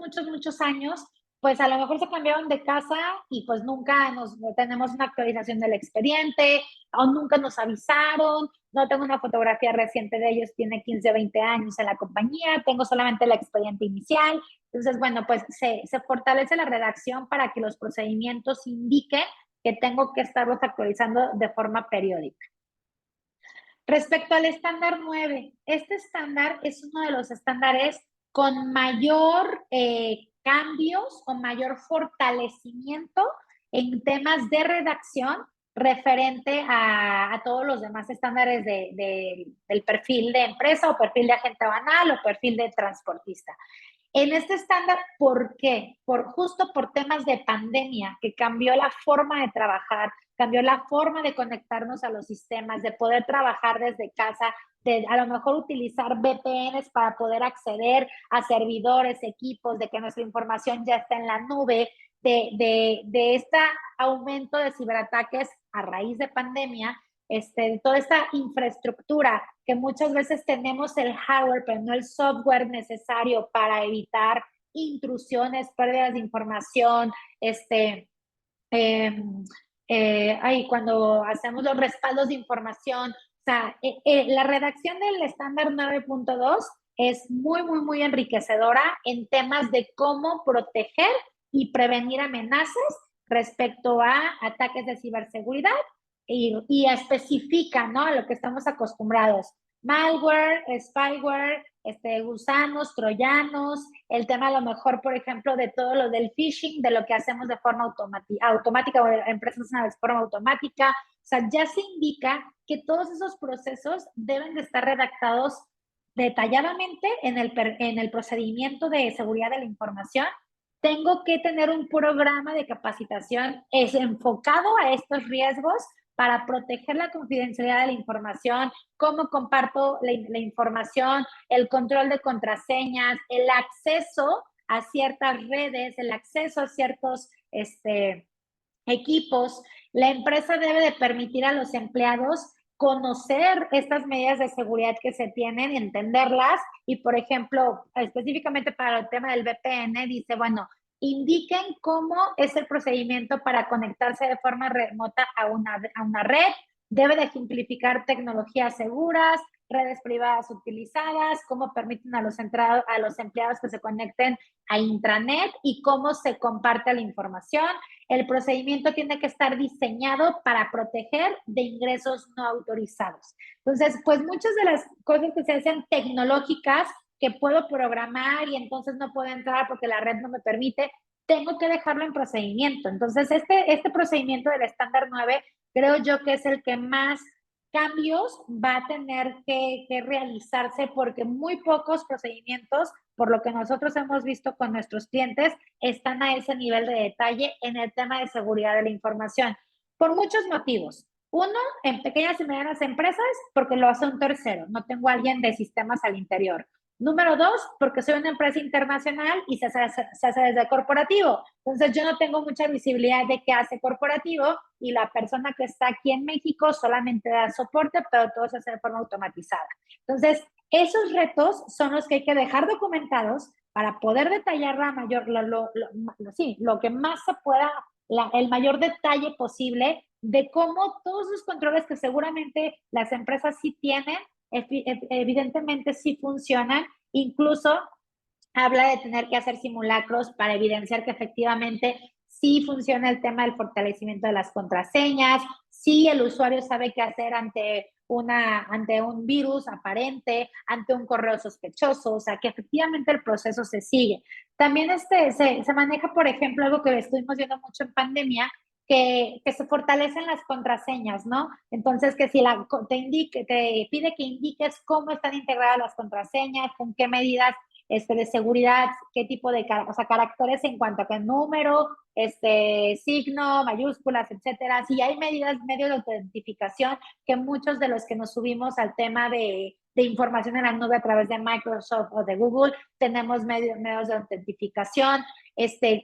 años, pues a lo mejor se cambiaron de casa y pues nunca tenemos una actualización del expediente o nunca nos avisaron, no tengo una fotografía reciente de ellos, tiene 15 o 20 años en la compañía, tengo solamente el expediente inicial. Entonces, bueno, pues se fortalece la redacción para que los procedimientos indiquen que tengo que estarlos actualizando de forma periódica. Respecto al estándar 9, este estándar es uno de los estándares con mayor cambios o mayor fortalecimiento en temas de redacción referente a todos los demás estándares del perfil de empresa o perfil de agente banal o perfil de transportista. En este estándar, ¿por qué? Justo por temas de pandemia, que cambió la forma de trabajar, cambió la forma de conectarnos a los sistemas, de poder trabajar desde casa, de a lo mejor utilizar VPNs para poder acceder a servidores, equipos, de que nuestra información ya está en la nube, de este aumento de ciberataques a raíz de pandemia, toda esta infraestructura que muchas veces tenemos el hardware, pero no el software necesario para evitar intrusiones, pérdidas de información, cuando hacemos los respaldos de información. O sea, la redacción del estándar 9.2 es muy, muy, muy enriquecedora en temas de cómo proteger y prevenir amenazas respecto a ataques de ciberseguridad y especifica, ¿no? A lo que estamos acostumbrados. Malware, spyware, gusanos, troyanos, el tema a lo mejor, por ejemplo, de todo lo del phishing, de lo que hacemos de forma automática o empresas de forma automática. O sea, ya se indica que todos esos procesos deben de estar redactados detalladamente en el procedimiento de seguridad de la información. Tengo que tener un programa de capacitación enfocado a estos riesgos para proteger la confidencialidad de la información, cómo comparto la información, el control de contraseñas, el acceso a ciertas redes, el acceso a ciertos equipos. La empresa debe de permitir a los empleados conocer estas medidas de seguridad que se tienen, entenderlas y, por ejemplo, específicamente para el tema del VPN, dice, bueno, indiquen cómo es el procedimiento para conectarse de forma remota a una red, debe de ejemplificar tecnologías seguras, redes privadas utilizadas, cómo permiten a los empleados que se conecten a intranet y cómo se comparte la información. El procedimiento tiene que estar diseñado para proteger de ingresos no autorizados. Entonces, pues muchas de las cosas que se hacen tecnológicas que puedo programar y entonces no puedo entrar porque la red no me permite, tengo que dejarlo en procedimiento. Entonces, este procedimiento del estándar 9 creo yo que es el que más cambios va a tener que realizarse porque muy pocos procedimientos, por lo que nosotros hemos visto con nuestros clientes, están a ese nivel de detalle en el tema de seguridad de la información. Por muchos motivos. Uno, en pequeñas y medianas empresas, porque lo hace un tercero, no tengo a alguien de sistemas al interior. Número dos, porque soy una empresa internacional y se hace desde corporativo. Entonces yo no tengo mucha visibilidad de qué hace corporativo y la persona que está aquí en México solamente da soporte, pero todo se hace de forma automatizada. Entonces, esos retos son los que hay que dejar documentados para poder detallar lo que más se pueda, el mayor detalle posible de cómo todos los controles que seguramente las empresas sí tienen, evidentemente sí funcionan, incluso habla de tener que hacer simulacros para evidenciar que efectivamente sí funciona el tema del fortalecimiento de las contraseñas, sí el usuario sabe qué hacer ante un virus aparente, ante un correo sospechoso, o sea, que efectivamente el proceso se sigue. También se maneja, por ejemplo, algo que estuvimos viendo mucho en pandemia, que se fortalecen las contraseñas, ¿no? Entonces, que si te pide que indiques cómo están integradas las contraseñas, con qué medidas de seguridad, qué tipo de, o sea, caracteres en cuanto a qué número, signo, mayúsculas, etcétera. Si hay medios de autentificación, que muchos de los que nos subimos al tema de información en la nube a través de Microsoft o de Google, tenemos medios de autentificación,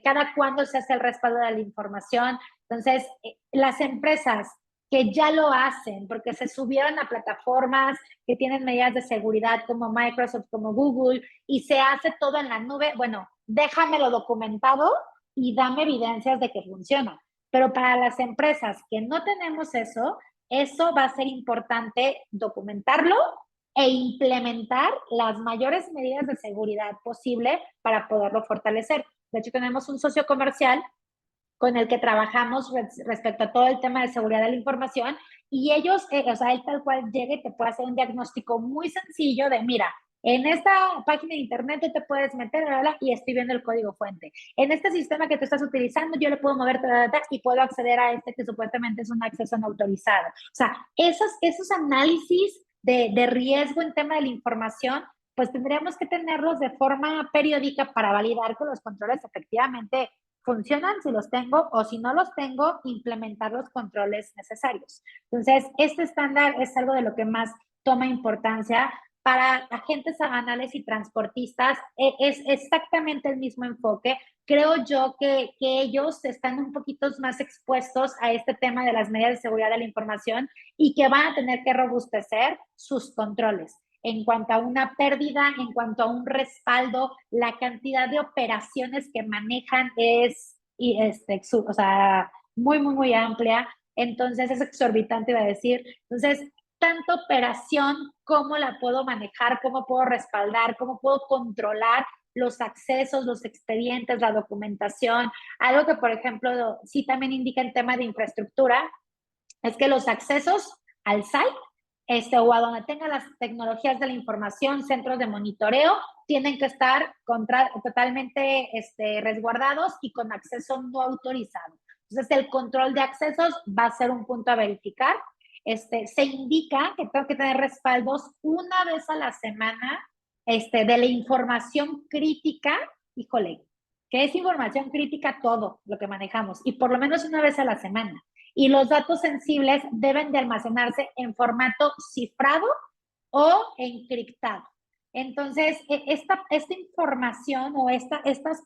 cada cuándo se hace el respaldo de la información. Entonces, las empresas que ya lo hacen porque se subieron a plataformas que tienen medidas de seguridad como Microsoft, como Google, y se hace todo en la nube, bueno, déjamelo documentado y dame evidencias de que funciona. Pero para las empresas que no tenemos eso va a ser importante documentarlo e implementar las mayores medidas de seguridad posible para poderlo fortalecer. De hecho, tenemos un socio comercial con el que trabajamos respecto a todo el tema de seguridad de la información y ellos, o sea, él tal cual llega y te puede hacer un diagnóstico muy sencillo de, mira, en esta página de internet tú te puedes meter y estoy viendo el código fuente. En este sistema que tú estás utilizando yo le puedo mover y puedo acceder a este que supuestamente es un acceso no autorizado. O sea, esos análisis de riesgo en tema de la información, pues tendríamos que tenerlos de forma periódica para validar que los controles efectivamente funcionan si los tengo o si no los tengo, implementar los controles necesarios. Entonces, este estándar es algo de lo que más toma importancia. Para agentes aduanales y transportistas es exactamente el mismo enfoque. Creo yo que ellos están un poquito más expuestos a este tema de las medidas de seguridad de la información y que van a tener que robustecer sus controles en cuanto a una pérdida, en cuanto a un respaldo, la cantidad de operaciones que manejan es muy, muy, muy amplia. Entonces es exorbitante, iba a decir. Entonces, tanta operación, ¿cómo la puedo manejar? ¿Cómo puedo respaldar? ¿Cómo puedo controlar los accesos, los expedientes, la documentación? Algo que, por ejemplo, sí también indica en tema de infraestructura, es que los accesos al site o a donde tengan las tecnologías de la información, centros de monitoreo, tienen que estar totalmente resguardados y con acceso no autorizado. Entonces, el control de accesos va a ser un punto a verificar. Se indica que tengo que tener respaldos una vez a la semana de la información crítica. Híjole, que es información crítica todo lo que manejamos, y por lo menos una vez a la semana. Y los datos sensibles deben de almacenarse en formato cifrado o encriptado. Entonces, esta información o estas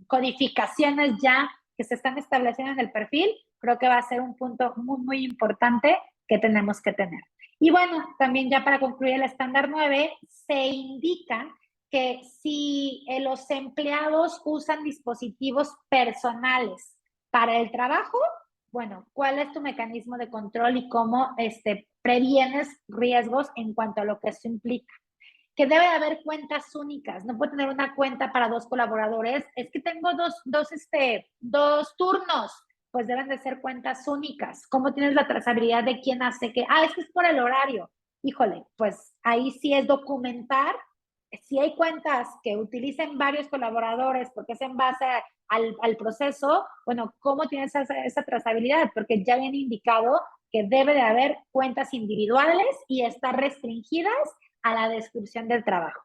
codificaciones ya que se están estableciendo en el perfil, creo que va a ser un punto muy, muy importante que tenemos que tener. Y bueno, también ya para concluir el estándar 9, se indica que si los empleados usan dispositivos personales para el trabajo, bueno, ¿cuál es tu mecanismo de control y cómo previenes riesgos en cuanto a lo que eso implica? Que debe de haber cuentas únicas. No puedo tener una cuenta para 2 colaboradores. Es que tengo dos turnos. Pues deben de ser cuentas únicas. ¿Cómo tienes la trazabilidad de quién hace qué? Es que es por el horario. Híjole, pues ahí sí es documentar. Si hay cuentas que utilicen varios colaboradores porque es en base al proceso, bueno, ¿cómo tienes esa trazabilidad? Porque ya viene indicado que debe de haber cuentas individuales y estar restringidas a la descripción del trabajo.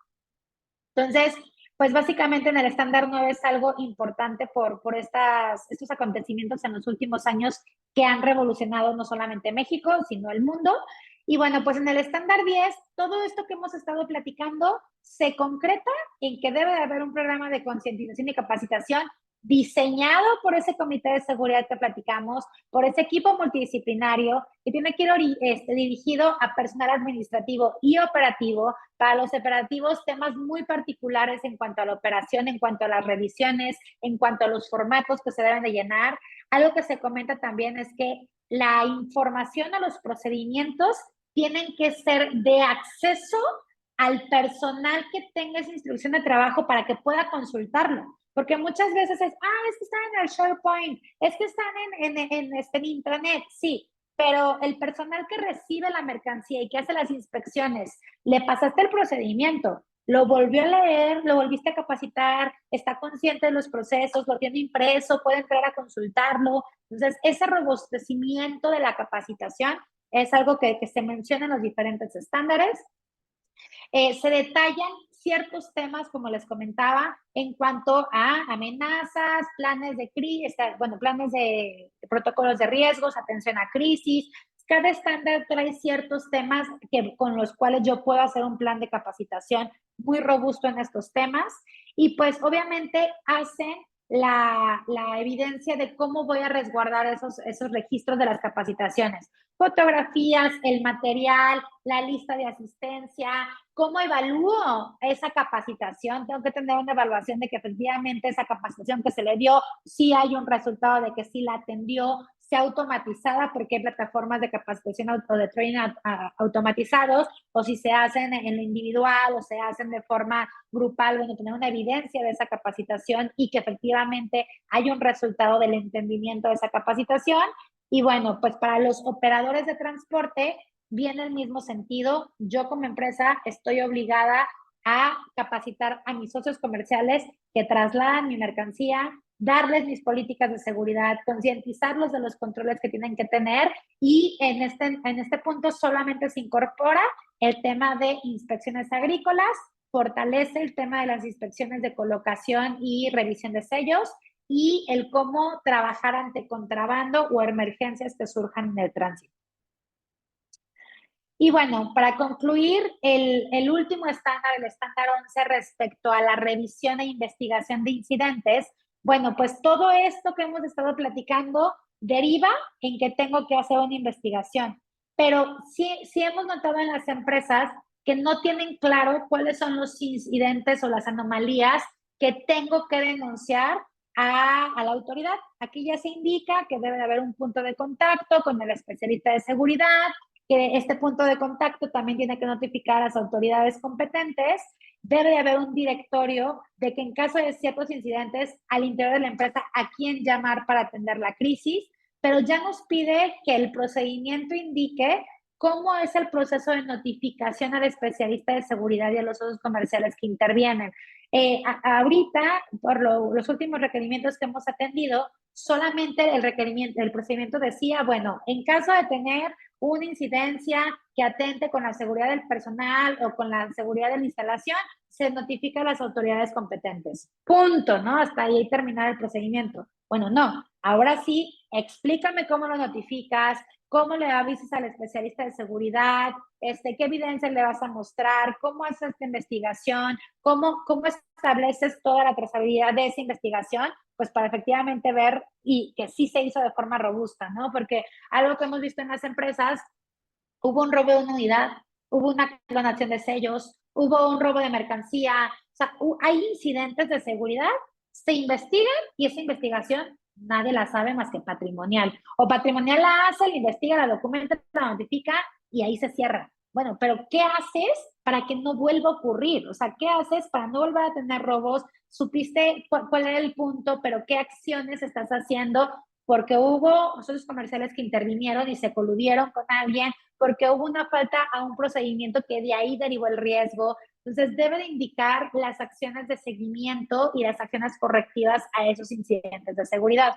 Entonces, pues básicamente en el estándar 9 es algo importante por estos acontecimientos en los últimos años que han revolucionado no solamente México, sino el mundo. Y bueno, pues en el estándar 10, todo esto que hemos estado platicando se concreta en que debe de haber un programa de concientización y capacitación diseñado por ese comité de seguridad que platicamos, por ese equipo multidisciplinario que tiene que ir dirigido a personal administrativo y operativo. Para los operativos, temas muy particulares en cuanto a la operación, en cuanto a las revisiones, en cuanto a los formatos que se deben de llenar. Algo que se comenta también es que la información a los procedimientos tienen que ser de acceso al personal que tenga esa instrucción de trabajo para que pueda consultarlo. Porque muchas veces es que están en el SharePoint, es que están en intranet, sí, pero el personal que recibe la mercancía y que hace las inspecciones, le pasaste el procedimiento, lo volvió a leer, lo volviste a capacitar, está consciente de los procesos, lo tiene impreso, puede entrar a consultarlo. Entonces, ese robustecimiento de la capacitación es algo que se menciona en los diferentes estándares. Se detallan ciertos temas, como les comentaba, en cuanto a amenazas, planes de crisis, planes de protocolos de riesgos, atención a crisis. Cada estándar trae ciertos temas con los cuales yo puedo hacer un plan de capacitación muy robusto en estos temas, y pues obviamente hacen la evidencia de cómo voy a resguardar esos registros de las capacitaciones. Fotografías, el material, la lista de asistencia, ¿cómo evalúo esa capacitación? Tengo que tener una evaluación de que efectivamente esa capacitación que se le dio, sí hay un resultado de que sí la atendió, sea automatizada, porque hay plataformas de capacitación o de training automatizados, o si se hacen en lo individual o se hacen de forma grupal, bueno, tener una evidencia de esa capacitación y que efectivamente hay un resultado del entendimiento de esa capacitación. Y bueno, pues para los operadores de transporte, viene el mismo sentido. Yo como empresa estoy obligada a capacitar a mis socios comerciales que trasladan mi mercancía, darles mis políticas de seguridad, concientizarlos de los controles que tienen que tener, y en este punto solamente se incorpora el tema de inspecciones agrícolas, fortalece el tema de las inspecciones de colocación y revisión de sellos, y el cómo trabajar ante contrabando o emergencias que surjan en el tránsito. Y bueno, para concluir, el último estándar, el estándar 11, respecto a la revisión e investigación de incidentes, bueno, pues todo esto que hemos estado platicando deriva en que tengo que hacer una investigación, pero sí hemos notado en las empresas que no tienen claro cuáles son los incidentes o las anomalías que tengo que denunciar a la autoridad. Aquí ya se indica que debe de haber un punto de contacto con el especialista de seguridad, que este punto de contacto también tiene que notificar a las autoridades competentes. Debe de haber un directorio de que en caso de ciertos incidentes al interior de la empresa, a quién llamar para atender la crisis, pero ya nos pide que el procedimiento indique cómo es el proceso de notificación al especialista de seguridad y a los socios comerciales que intervienen. Ahorita, por los últimos requerimientos que hemos atendido, solamente el procedimiento decía, bueno, en caso de tener una incidencia que atente con la seguridad del personal o con la seguridad de la instalación, se notifica a las autoridades competentes. Punto, ¿no? Hasta ahí terminar el procedimiento. Bueno, no. Ahora sí, explícame cómo lo notificas, cómo le avisas al especialista de seguridad, qué evidencia le vas a mostrar, cómo haces esta investigación, cómo estableces toda la trazabilidad de esa investigación, pues para efectivamente ver y que sí se hizo de forma robusta, ¿no? Porque algo que hemos visto en las empresas, hubo un robo de una unidad, hubo una clonación de sellos, hubo un robo de mercancía, o sea, hay incidentes de seguridad, se investigan y esa investigación nadie la sabe más que patrimonial. O patrimonial la hace, la investiga, la documenta, la notifica y ahí se cierra. Bueno, pero ¿qué haces para que no vuelva a ocurrir? O sea, ¿qué haces para no volver a tener robos? ¿Supiste cuál era el punto, pero qué acciones estás haciendo? Porque hubo socios comerciales que intervinieron y se coludieron con alguien, porque hubo una falta a un procedimiento que de ahí derivó el riesgo. Entonces, debe de indicar las acciones de seguimiento y las acciones correctivas a esos incidentes de seguridad.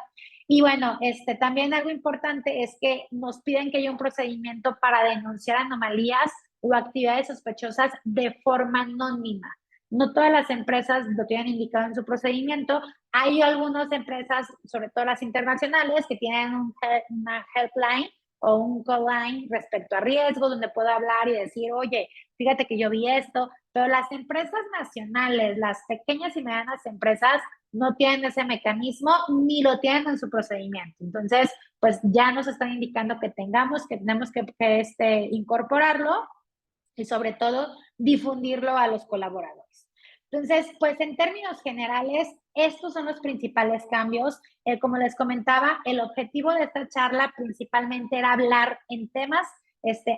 Y bueno, también algo importante es que nos piden que haya un procedimiento para denunciar anomalías o actividades sospechosas de forma anónima. No todas las empresas lo tienen indicado en su procedimiento. Hay algunas empresas, sobre todo las internacionales, que tienen una helpline o un call line respecto a riesgo, donde puedo hablar y decir, oye, fíjate que yo vi esto, pero las empresas nacionales, las pequeñas y medianas empresas, no tienen ese mecanismo ni lo tienen en su procedimiento. Entonces, pues ya nos están indicando que tenemos que incorporarlo y sobre todo difundirlo a los colaboradores. Entonces, pues en términos generales, estos son los principales cambios. Como les comentaba, el objetivo de esta charla principalmente era hablar en temas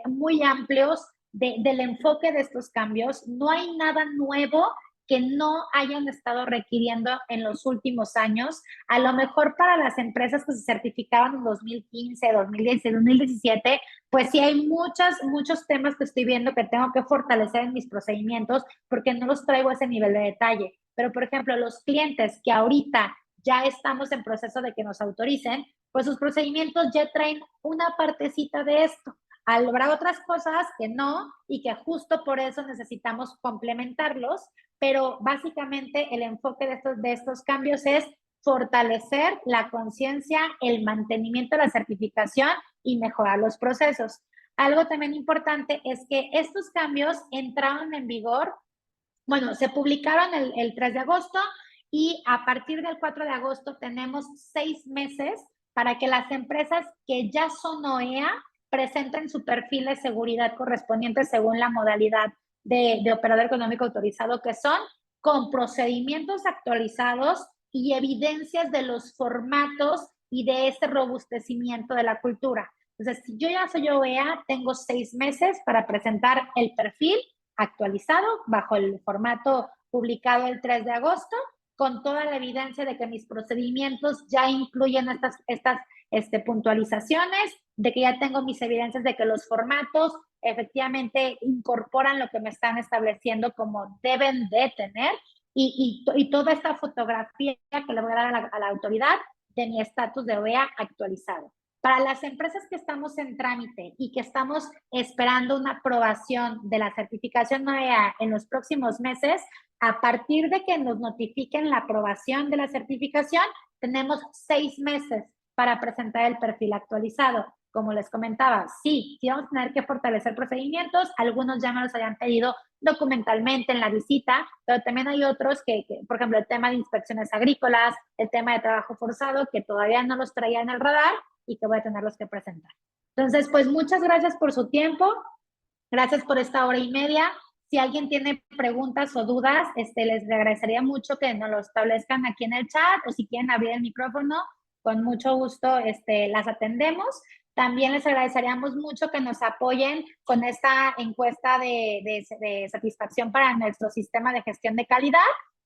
muy amplios del enfoque de estos cambios. No hay nada nuevo que no hayan estado requiriendo en los últimos años. A lo mejor para las empresas que se certificaban en 2015, 2016, 2017, pues sí hay muchos temas que estoy viendo que tengo que fortalecer en mis procedimientos porque no los traigo a ese nivel de detalle. Pero, por ejemplo, los clientes que ahorita ya estamos en proceso de que nos autoricen, pues sus procedimientos ya traen una partecita de esto. Habrá otras cosas que no y que justo por eso necesitamos complementarlos, pero básicamente el enfoque de estos cambios es fortalecer la conciencia, el mantenimiento de la certificación y mejorar los procesos. Algo también importante es que estos cambios entraron en vigor, bueno, se publicaron el 3 de agosto y a partir del 4 de agosto tenemos 6 meses para que las empresas que ya son OEA presenten su perfil de seguridad correspondiente según la modalidad de operador económico autorizado que son, con procedimientos actualizados y evidencias de los formatos y de ese robustecimiento de la cultura. Entonces, si yo ya soy OEA, tengo 6 meses para presentar el perfil actualizado bajo el formato publicado el 3 de agosto, con toda la evidencia de que mis procedimientos ya incluyen estas puntualizaciones, de que ya tengo mis evidencias de que los formatos efectivamente incorporan lo que me están estableciendo como deben de tener y toda esta fotografía que le voy a dar a la autoridad de mi estatus de OEA actualizado. Para las empresas que estamos en trámite y que estamos esperando una aprobación de la certificación OEA en los próximos meses, a partir de que nos notifiquen la aprobación de la certificación, tenemos 6 meses para presentar el perfil actualizado. Como les comentaba, sí vamos a tener que fortalecer procedimientos, algunos ya me los hayan pedido documentalmente en la visita, pero también hay otros que, por ejemplo, el tema de inspecciones agrícolas, el tema de trabajo forzado, que todavía no los traía en el radar y que voy a tenerlos que presentar. Entonces, pues muchas gracias por su tiempo, gracias por esta hora y media. Si alguien tiene preguntas o dudas, les agradecería mucho que nos lo establezcan aquí en el chat o si quieren abrir el micrófono, con mucho gusto las atendemos. También les agradeceríamos mucho que nos apoyen con esta encuesta de satisfacción para nuestro sistema de gestión de calidad,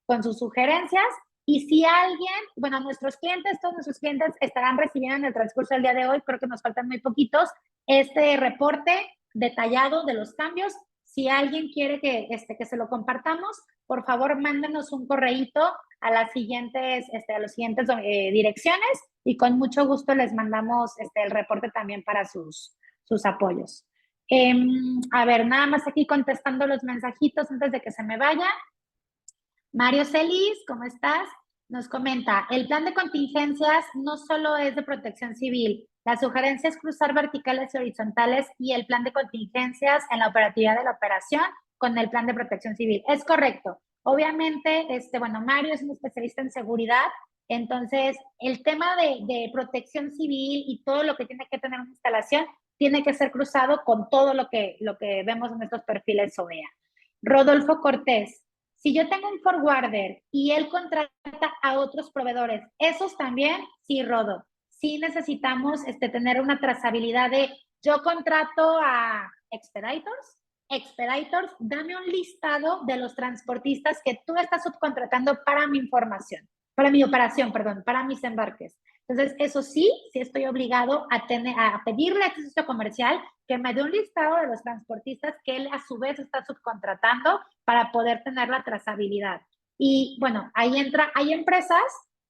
con sus sugerencias. Y si alguien, bueno, nuestros clientes, todos nuestros clientes estarán recibiendo en el transcurso del día de hoy, creo que nos faltan muy poquitos, este reporte detallado de los cambios. Si alguien quiere que se lo compartamos, por favor, mándenos un correíto a las siguientes, a los siguientes direcciones y con mucho gusto les mandamos el reporte también para sus apoyos. A ver, nada más aquí contestando los mensajitos antes de que se me vaya. Mario Celis, ¿cómo estás? Nos comenta, el plan de contingencias no solo es de protección civil, la sugerencia es cruzar verticales y horizontales y el plan de contingencias en la operatividad de la operación con el plan de protección civil. Es correcto. Obviamente, bueno, Mario es un especialista en seguridad, entonces el tema de protección civil y todo lo que tiene que tener una instalación tiene que ser cruzado con todo lo que vemos en estos perfiles OEA. Rodolfo Cortés, si yo tengo un forwarder y él contrata a otros proveedores, esos también, sí, Rodo. Sí necesitamos tener una trazabilidad de yo contrato a Expeditors, dame un listado de los transportistas que tú estás subcontratando para mi información, para mi operación, perdón, para mis embarques. Entonces, eso sí estoy obligado a pedirle a este socio comercial que me dé un listado de los transportistas que él a su vez está subcontratando para poder tener la trazabilidad. Y bueno, ahí hay empresas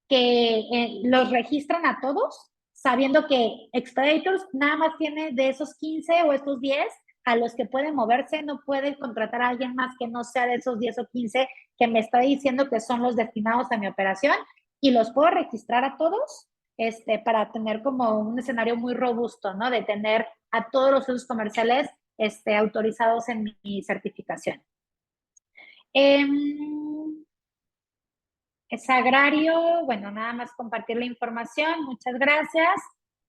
que los registran a todos, sabiendo que Expeditors nada más tiene de esos 15 o estos 10 a los que puede moverse, no puede contratar a alguien más que no sea de esos 10 o 15 que me está diciendo que son los destinados a mi operación y los puedo registrar a todos para tener como un escenario muy robusto, ¿no? De tener a todos los usos comerciales autorizados en mi certificación. Es agrario, bueno, nada más compartir la información, muchas gracias.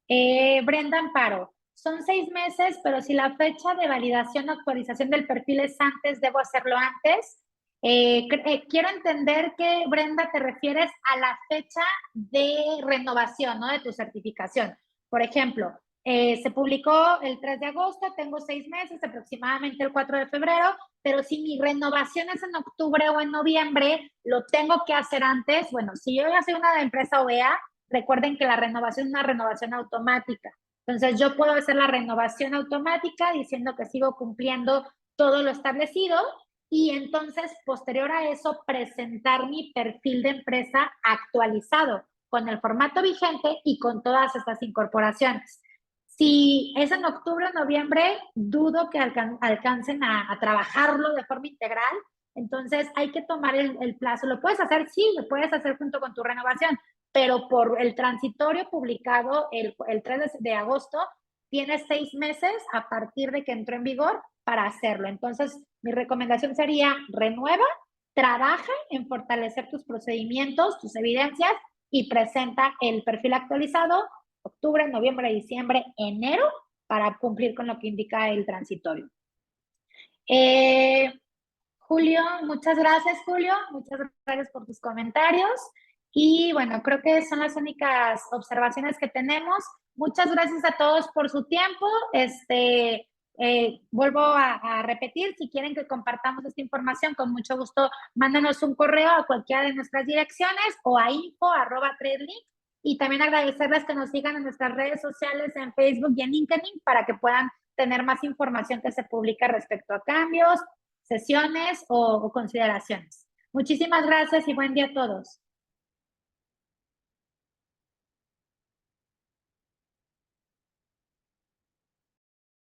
Brenda Amparo, son 6 meses, pero si la fecha de validación o actualización del perfil es antes, ¿debo hacerlo antes? Quiero entender que, Brenda, te refieres a la fecha de renovación, ¿no? De tu certificación. Por ejemplo, se publicó el 3 de agosto, tengo 6 meses, aproximadamente el 4 de febrero, pero si mi renovación es en octubre o en noviembre, lo tengo que hacer antes. Bueno, si yo ya soy una empresa OEA, recuerden que la renovación es una renovación automática. Entonces, yo puedo hacer la renovación automática diciendo que sigo cumpliendo todo lo establecido y entonces, posterior a eso, presentar mi perfil de empresa actualizado con el formato vigente y con todas estas incorporaciones. Si es en octubre o noviembre, dudo que alcancen a trabajarlo de forma integral. Entonces, hay que tomar el plazo. ¿Lo puedes hacer? Sí, lo puedes hacer junto con tu renovación, pero por el transitorio publicado el 3 de agosto, tienes 6 meses a partir de que entró en vigor para hacerlo. Entonces, mi recomendación sería renueva, trabaja en fortalecer tus procedimientos, tus evidencias y presenta el perfil actualizado octubre, noviembre, diciembre, enero para cumplir con lo que indica el transitorio. Julio, muchas gracias, Julio. Muchas gracias por tus comentarios. Y bueno, creo que son las únicas observaciones que tenemos. Muchas gracias a todos por su tiempo. Vuelvo a repetir, si quieren que compartamos esta información, con mucho gusto, mándanos un correo a cualquiera de nuestras direcciones o a info@tradelink. Y también agradecerles que nos sigan en nuestras redes sociales, en Facebook y en LinkedIn, para que puedan tener más información que se publica respecto a cambios, sesiones o consideraciones. Muchísimas gracias y buen día a todos.